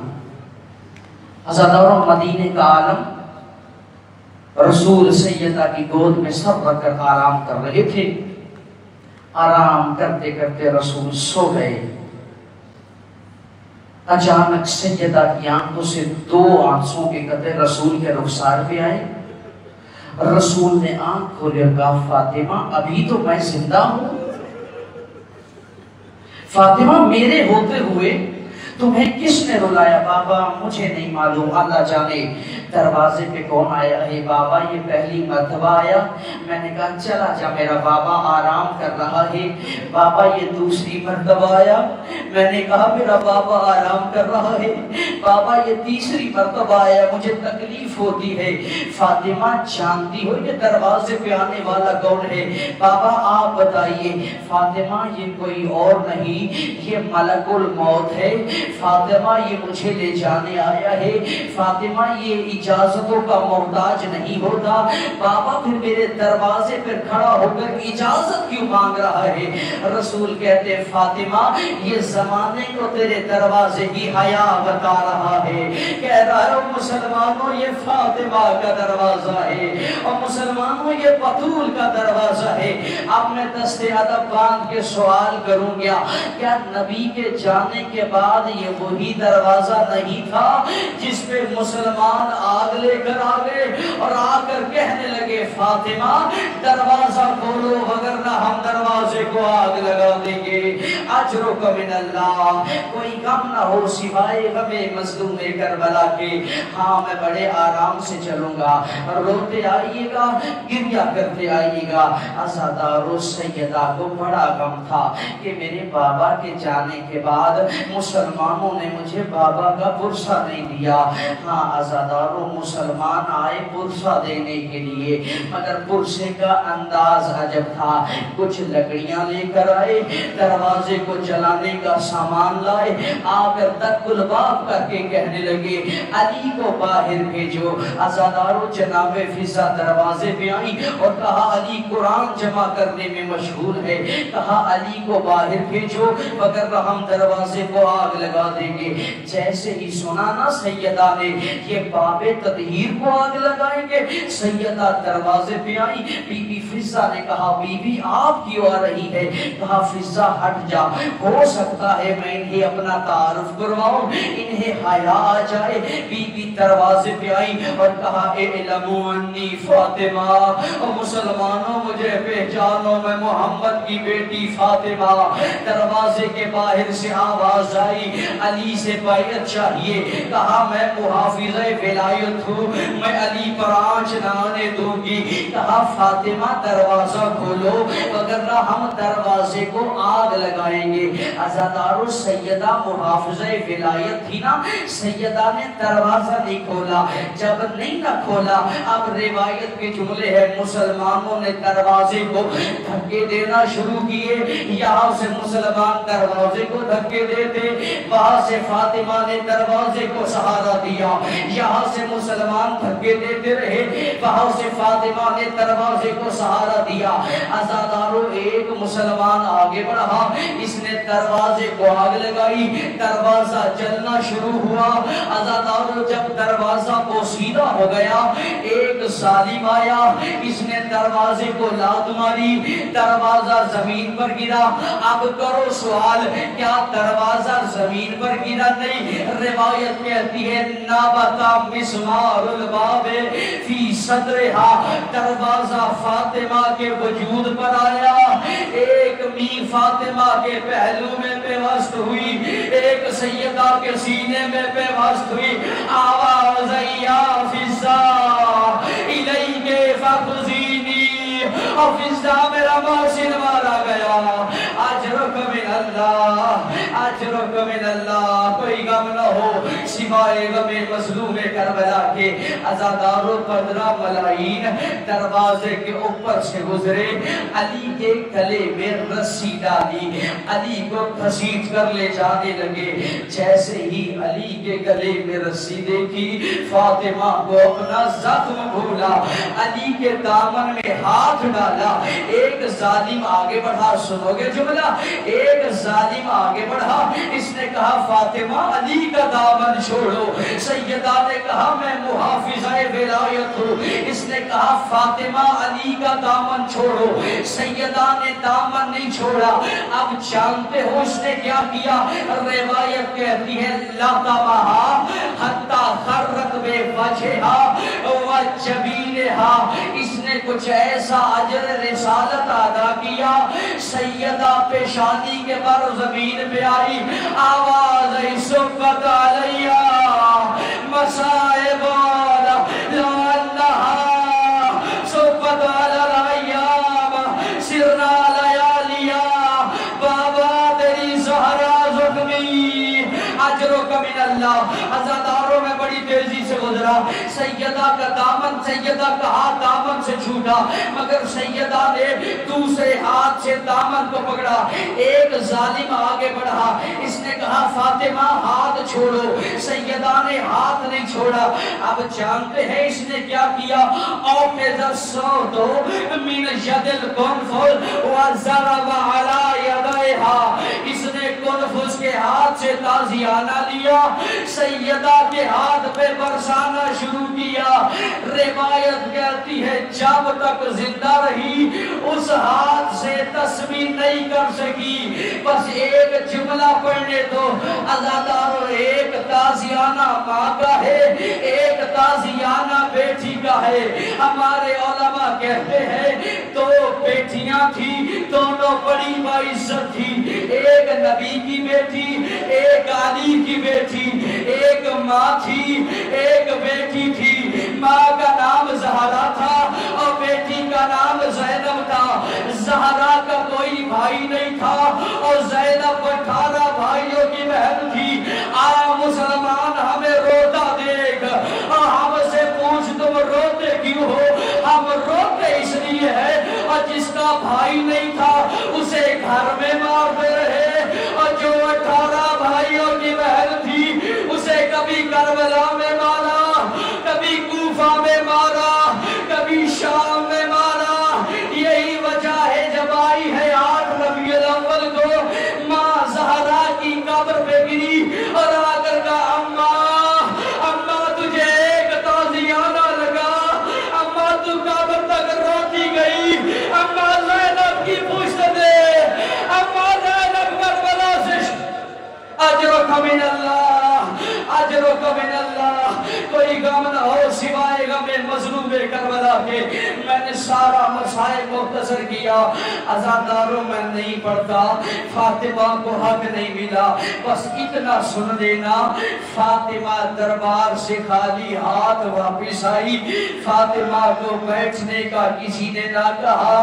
عزاداروں، مدینے کا عالم رسول سیدہ کی گود میں سر رکھ کر آرام کر رہے تھے۔ آرام کرتے کرتے رسول سو گئے۔ اچانک سیدہ کی آنکھوں سے دو آنسوں کے قطرے رسول کے رخسار پہ آئے۔ رسول نے آنکھ کھولے اور کہا فاطمہ ابھی تو میں زندہ ہوں، فاطمہ میرے ہوتے ہوئے تمہیں کس نے رلایا؟ بابا مجھے نہیں معلوم، اللہ جانے۔ دروازے پہ کون آیا ہے؟ بابا یہ پہلی مرتبہ آیا۔ میں نے کہا چلا جا، میرا بابا آرام کر رہا ہے۔ بابا یہ دوسری مرتبہ آیا۔ میں نے کہا میرا بابا آرام کر رہا ہے۔ بابا یہ تیسری مرتبہ آیا، مجھے تکلیف ہوتی ہے۔ فاطمہ جانتی ہو یہ دروازے پہ آنے والا کون ہے؟ بابا آپ بتائیے۔ فاطمہ یہ کوئی اور نہیں، یہ ملک الموت ہے۔ فاطمہ یہ مجھے لے جانے آیا ہے۔ فاطمہ یہ اجازتوں کا محتاج نہیں ہوتا۔ بابا پھر میرے دروازے پر کھڑا ہو کر اجازت کیوں مانگ رہا ہے؟ رسول کہتے فاطمہ یہ زمانے کو تیرے دروازے کی حیا بتا رہا ہے، کہہ رہا ہے مسلمانوں یہ فاطمہ کا دروازہ ہے، اور مسلمانوں یہ بطول کا دروازہ ہے۔ اب میں دست ادب باندھ کے سوال کروں گا، کیا نبی کے جانے کے بعد یہ وہی دروازہ نہیں تھا جس پہ مسلمان آگ لے کر آ گئے اور آ کر کہنے لگے فاطمہ دروازہ کھولو وگرنہ ہم دروازے کو آگ لگا دیں گے؟ اجرک من اللہ، کوئی غم نہ ہو سوائے غم مظلوم کربلا کے۔ ہاں میں بڑے آرام سے چلوں گا، روتے آئیے گا، گریہ کرتے آئیے گا۔ عزادارو سیدہ کو بڑا غم تھا کہ میرے بابا کے جانے کے بعد مسلمان مسلمانوں نے مجھے بابا کا پرسہ نہیں دیا. ہاں عزاداروں مسلمان آئے پرسہ دینے کے لیے مگر پرسے کا انداز عجب تھا. کچھ لکڑیاں لے کر آئے, دروازے کو جلانے کا سامان لائے, آ کر تک الباب کر کے کہنے لگے علی کو باہر بھیجو. عزاداروں جناب فضا دروازے پہ آئی اور کہا علی قرآن جمع کرنے میں مشغول ہے. کہا علی کو باہر بھیجو مگر ہم دروازے کو آگ لگا دیں گے. جیسے ہی سنا نا سیدہ نے یہ باب تطہیر کو آگ لگائیں گے, سیدہ دروازے پہ آئی. بی بی فضا نے کہا بی بی آپ کیوں آ رہی ہے؟ کہا فضا ہٹ جا, ہو سکتا ہے میں انہیں اپنا تعارف کرواؤں, انہیں حیا آ جائے. بی بی دروازے پہ آئی اور کہا اعلموا انی فاطمہ, مسلمانوں مجھے پہچانو میں محمد کی بیٹی فاطمہ. دروازے کے باہر سے آواز آئی علی سے بیعت چاہیے. کہا میں محافظ ولایت ہوں, میں علی پر آنچ نہ آنے دوں گی. کہا فاطمہ دروازہ کھولو وگرنہ ہم دروازے کو آگ لگائیں گے. عزادارو سیدہ محافظ ولایت تھی نا, سیدہ نے دروازہ نہیں کھولا. جب نہیں نہ کھولا اب روایت کے جملے ہیں مسلمانوں نے دروازے کو دھکے دینا شروع کیے. یہاں سے مسلمان دروازے کو دھکے دیتے, وہاں سے فاطمہ نے دروازے کو سہارا دیا. یہاں سے مسلمان دھکے دیتے رہے, وہاں سے فاطمہ نے دروازے کو سہارا دیا. عزادارو ایک مسلمان آگے بڑھا, اس نے دروازے کو آگ لگائی, دروازہ جلنا شروع ہوا. عزادارو جب دروازہ پوسیدہ ہو گیا ایک ظالم آیا, اس نے دروازے کو لات ماری, دروازہ زمین پر گرا. اب کرو سوال کیا دروازہ زمین پر گرا؟ نہیں, روایت کہتی ہے نابتا مسمار الباب فی صدرہا, دروازہ فاطمہ کے وجود پر آیا. ایک می فاطمہ کے پہلو میں پیوست ہوئی, ایک سیدہ کے سینے میں پیوست ہوئی. آواز یا فضا الیکے فخذینی, اور فضا میرا محسن مارا گیا. اجرک من اللہ, اجرک من اللہ, کوئی غم نہ ہو سوائے غم مظلوم کربلا کے. عزادارو 15 ملائی دروازے کے اوپر سے گزرے, علی کے گلے میں رسی ڈالی, علی کو گھسیٹ کر لے جانے لگے. جیسے ہی علی کے گلے میں رسی دیکھی فاطمہ کو اپنا زخم بھولا, علی کے دامن میں ہاتھ ڈالا. ایک ظالم آگے بڑھا, سنو گے جملہ, ایک ظالم آگے بڑھا, اس نے کہا فاطمہ علی کا دامن چھوڑو. سیدہ نے کہا میں محافظہ ولایت ہوں, اس نے کہا فاطمہ علی کا دامن چھوڑو. سیدہ نے دامن نہیں چھوڑا. اب جانتے ہو اس نے کیا کیا؟ روایت کہتی ہے لطمہا حتی خرت بے وجہا و جبینہا, اس نے کچھ ایسا اجر رسالت ادا کیا. سیدہ پیشانی کے پر زمین پہ آئی, آواز ای سبت علیہ مسائب لعلہا سبت علی الایام سرنا لیالیا. بابا تیری زہرا زخمی, اجرک من اللہ. عزاداروں میں بڑی تیزی سے گزرا, سیدہ کا دامن, سیدہ کا ہاتھ دامن سے چھوٹا مگر سیدہ نے دوسرے ہاتھ سے دامن کو پکڑا. ایک ظالم آگے بڑھا, اس نے کہا فاطمہ ہاتھ چھوڑو. سیدہ نے ہاتھ نہیں چھوڑا. اب جانتے ہیں اس نے کیا کیا؟ اوقظ الصوت من ید القنفذ وضرب علی یدیہا, اس نے قنفذ کے ہاتھ سے تازیانہ لیا, سیدہ کے ہاتھ پہ برسانا شروع کیا. روایت کہتی ہے جب تک زندہ رہی اس ہاتھ سے تسبیح نہیں کر سکی. بس ایک جملہ پڑھنے دو. عزادارو ایک تازیانہ ماں کا ہے, ایک تازیانہ بیٹی کا ہے. ہمارے علماء کہتے ہیں 2 بیٹیاں تھی, دونوں بڑی باعزت تھی. ایک نبی کی بیٹی, ایک علی کی بیٹی. ایک ماں تھی, ایک بیٹی تھی. ماں کا نام زہرا تھا اور بیٹی کا نام زینب تھا. زہرا کا کوئی بھائی نہیں تھا اور زینب 18 بھائیوں کی بہن تھی. بھائی نہیں تھا اسے گھر میں مارتے رہے، اور جو 18 بھائیوں کی بہن تھی اسے کبھی کربلا میں مارا، کبھی کوفہ میں مارا، کبھی شام میں مارا۔ یہی وجہ ہے جب آئی ہے 8 ربیع الاول کو ماں زہرا کی قبر پہ گری اور آ کر کہا اماں تجھے ایک تعزیہ نہ لگا، اماں تو قبر تک روتی گئی، اماں زینب کی پشت دے، اماں زینب کربلا سے اجرک من اللہ، اجرک من اللہ، کوئی غم نہ ہو سوائے غم مظلوم کربلا کے۔ میں نے سارا مسائل مختصر کیا، عزاداروں میں نہیں پڑھتا، فاطمہ کو حق نہیں ملا، بس اتنا سن لینا، فاطمہ دربار سے خالی ہاتھ واپس آئی، فاطمہ کو بیٹھنے کا کسی نے نہ کہا،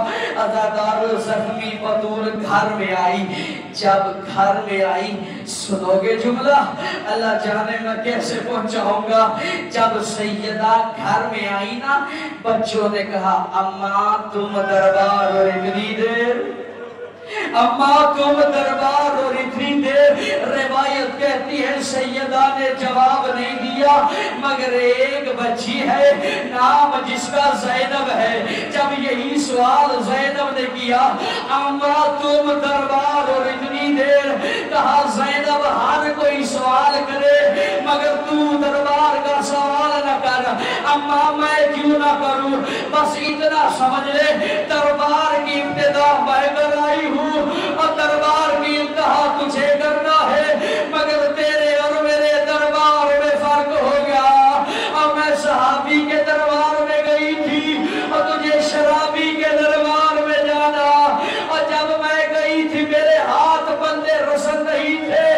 عزاداروں زخمی بطول گھر میں آئی، جب گھر میں آئی سنو گے جملہ، اللہ جانے میں کیسے پہنچاؤں گا، جب سیدہ گھر میں آئی نا بچوں نے کہا اماں تم دربار اور اتنی دیر، اماں تم دربار اور اتنی دیر۔ روایت کہتی ہے سیدہ نے جواب نہیں دیا مگر ایک بچی ہے نام جس کا زینب ہے، جب یہی سوال زینب نے کیا اماں تم دربار اور اتنی دیر، کہا زینب ہر کوئی سوال کرے مگر تو دربار کا سوال نہ کر، اماں میں کیوں نہ کروں، بس اتنا سمجھ لے دربار کی ابتدا میں کر آئی ہوں اور دربار کی انتہا تجھے کرنا ہے، مگر تیرے اور میرے دربار میں فرق ہو گیا، اور میں صحابی کے دربار میں گئی تھی اور تجھے شرابی کے دربار میں جانا، اور جب میں گئی تھی میرے ہاتھ بندے رسن نہیں تھے،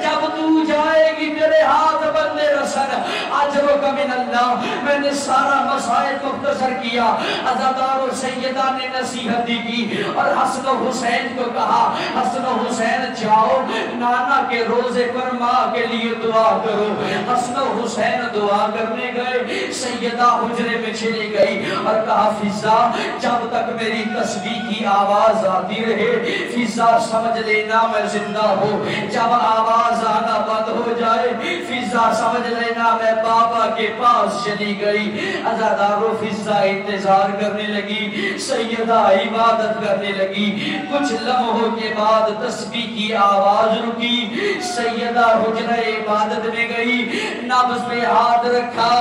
جب تو جائے گی تیرے ہاتھ بندے رسن، اجرک من اللہ۔ میں نے سارا مسائل مختصر کیا، عزادار و سیدہ نے نصیحت کی اور حسن و حسین کو کہا حسن و حسین جاؤ نانا کے روزے پر ماں کے لیے دعا کرو۔ حسن و حسین دعا کرنے گئے، سیدہ حجرے میں چلی گئی اور کہا فضا جب تک میری تسبیح کی آواز آتی رہے فضا سمجھ لینا میں زندہ ہوں، جب آواز آنا بند ہو جائے فضا سمجھ لینا میں بابا کے پاس چلی گئی۔ عزادارو فضا انتظار کرنے لگی، سیدہ عبادت کرنے لگی، کچھ لمحوں کے بعد تسبیح کی آواز رکی، سیدہ حجرہ عبادت میں گئی، نبض پہ ہاتھ رکھا،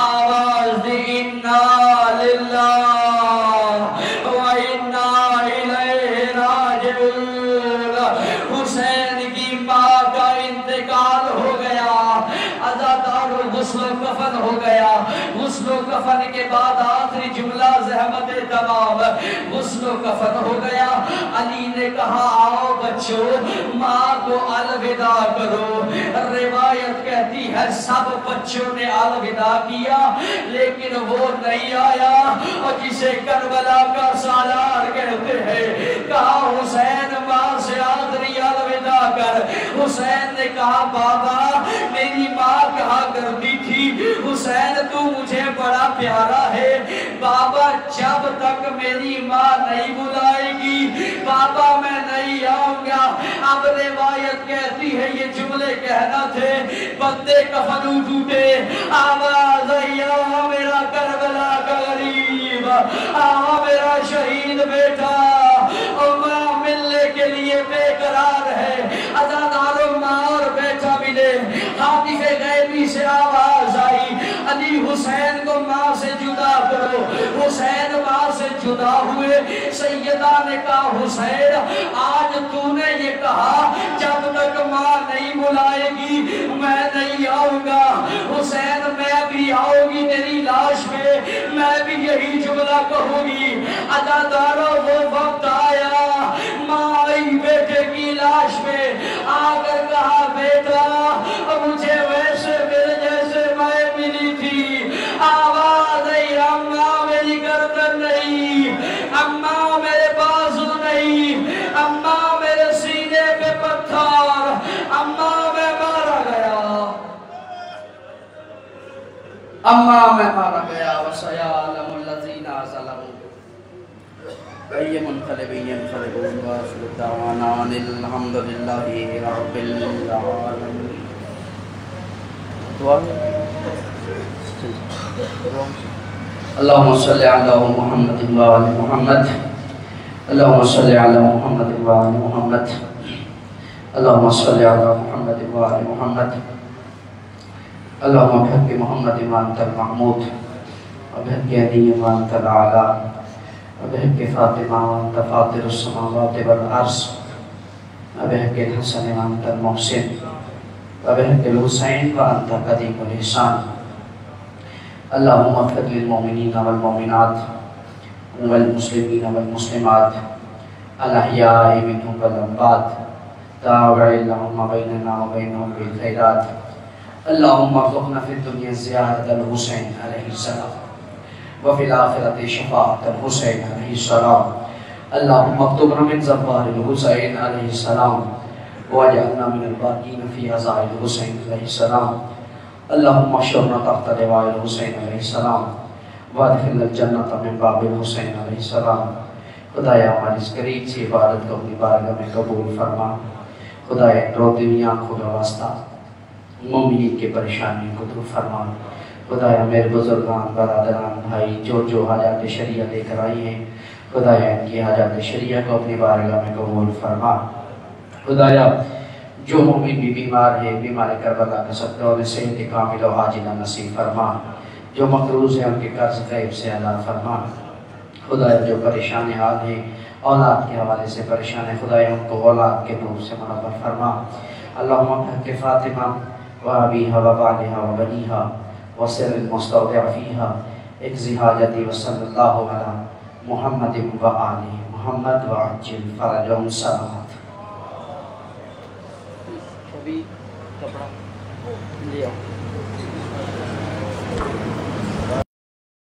آواز دی انا للہ و انا الیہ راجعون، حسین کی ماں کا انتقال ہو گیا، عزادار غسل و کفن ہو گیا، غسل و کفن کے بعد آخری جملہ زحمت تمام، غسل و کفن ہو گیا، علی نے کہا آؤ بچوں ماں کو الوداع کرو، روایت کہتی ہے سب بچوں نے الوداع کیا لیکن وہ نہیں آیا، اور جسے کربلا کا سالار کہتے ہیں، کہا حسین ماں سے آخری الوداع کر، حسین نے کہا بابا میری ماں کہا کرتی تھی حسین تو مجھے بڑا پیارا ہے، بابا جب تک میری ماں نہیں بلائے گی بابا میں نہیں آؤں گا۔ اب روایت کہتی ہے یہ جملے کہنا تھے، بندے کفن ٹوٹے، آواز آئی آ میرا کربلا کا غریب، آ میرا شہید بیٹا، اور ماں ملنے کے لیے بے قرار ہے، عزاداروں ماں اور بیٹا ملے، حاطف غیبی سے آواز آئی علی حسین کو ماں سے جدا کرو، حسین ماں سے جدا ہوئے، سیدہ نے کہا حسین آج تو نے یہ کہا جب تک ماں نہیں بلائے گی میں نہیں آؤں گا، حسین میں بھی آؤں گی تیری لاش پہ، میں بھی یہی جملہ کہوں گی، عزاداروں وہ وقت آیا، ماں آئی بیٹے کی لاش پہ، آ کر کہا بیٹا مجھے ویسے میرے جیسے مائے ملی تھی، آواز آئی اماں میری گردن نہیں، اماں میرے بازو نہیں، اماں میرے سینے پہ پتھر، اماں میں مارا گیا، اماں میں مارا گیا، وَسَيَعْلَمُ الَّذِينَ ظَلَمُوا۔ أي منقلب ينقلبون وآخر دعوانا أن الحمد لله رب العالمين. اللهم صل على محمد وآل محمد. اللهم صل على محمد وآل محمد. اللهم صل على محمد وآل محمد. اللهم بحق محمد وأنت المحمود، وبحق علي وأنت الأعلى، وبحق فاطمة وأنت فاطر السماوات والأرض، وبحق الحسن وأنت المحسن، وبحق الحسين وأنت قديم الإحسان. اللهم اغفر للمؤمنين والمؤمنات والمسلمين والمسلمات الأحياء منهم والأموات، تابع اللهم بيننا وبينهم بالخيرات. اللهم ارزقنا في الدنيا زيارة الحسين عليه السلام، وفي الآخرة شفاعة الحسين عليه السلام. اللهم اكتبنا من زوار الحسين عليه السلام، واجعلنا من الباقين في عزاء الحسين عليه السلام. اللهم احشرنا تحت لواء الحسين علیہ السلام، وادخلنا الجنة من باب الحسین علیہ السلام. خدایا ہماری اس قریب سی عبادت کو اپنی بارگاہ میں قبول فرما. خدایا روتی ہوئی آنکھوں کا واسطہ مومنین کی پریشانی کو دور فرما. خدایا میرے بزرگان برادران بھائی جو حاجات شریعہ لے کر آئی ہیں، خدایا ان کی حاجات شریعہ کو اپنی بارگاہ میں قبول فرما. خدایا جو مومن بھی بیمار ہے، بیمار کربلا کا صدقہ صحت کامل و عاجلہ نصیب فرما. جو مقروض ہے ان کے قرض غیب سے ادا فرما. خدایا جو پریشان حال ہیں، اولاد کے حوالے سے پریشان ہے، خدایا ان کو اولاد کے نور سے منور فرما. اللہم بحق فاطمہ و ابیہا و بالہا و بنیہا و سر المستودع فیہا اقضی حاجتی و صلی اللہ علی محمد و آل محمد و عجل فرجہم سلامت. ابھی کپڑا لے آؤ.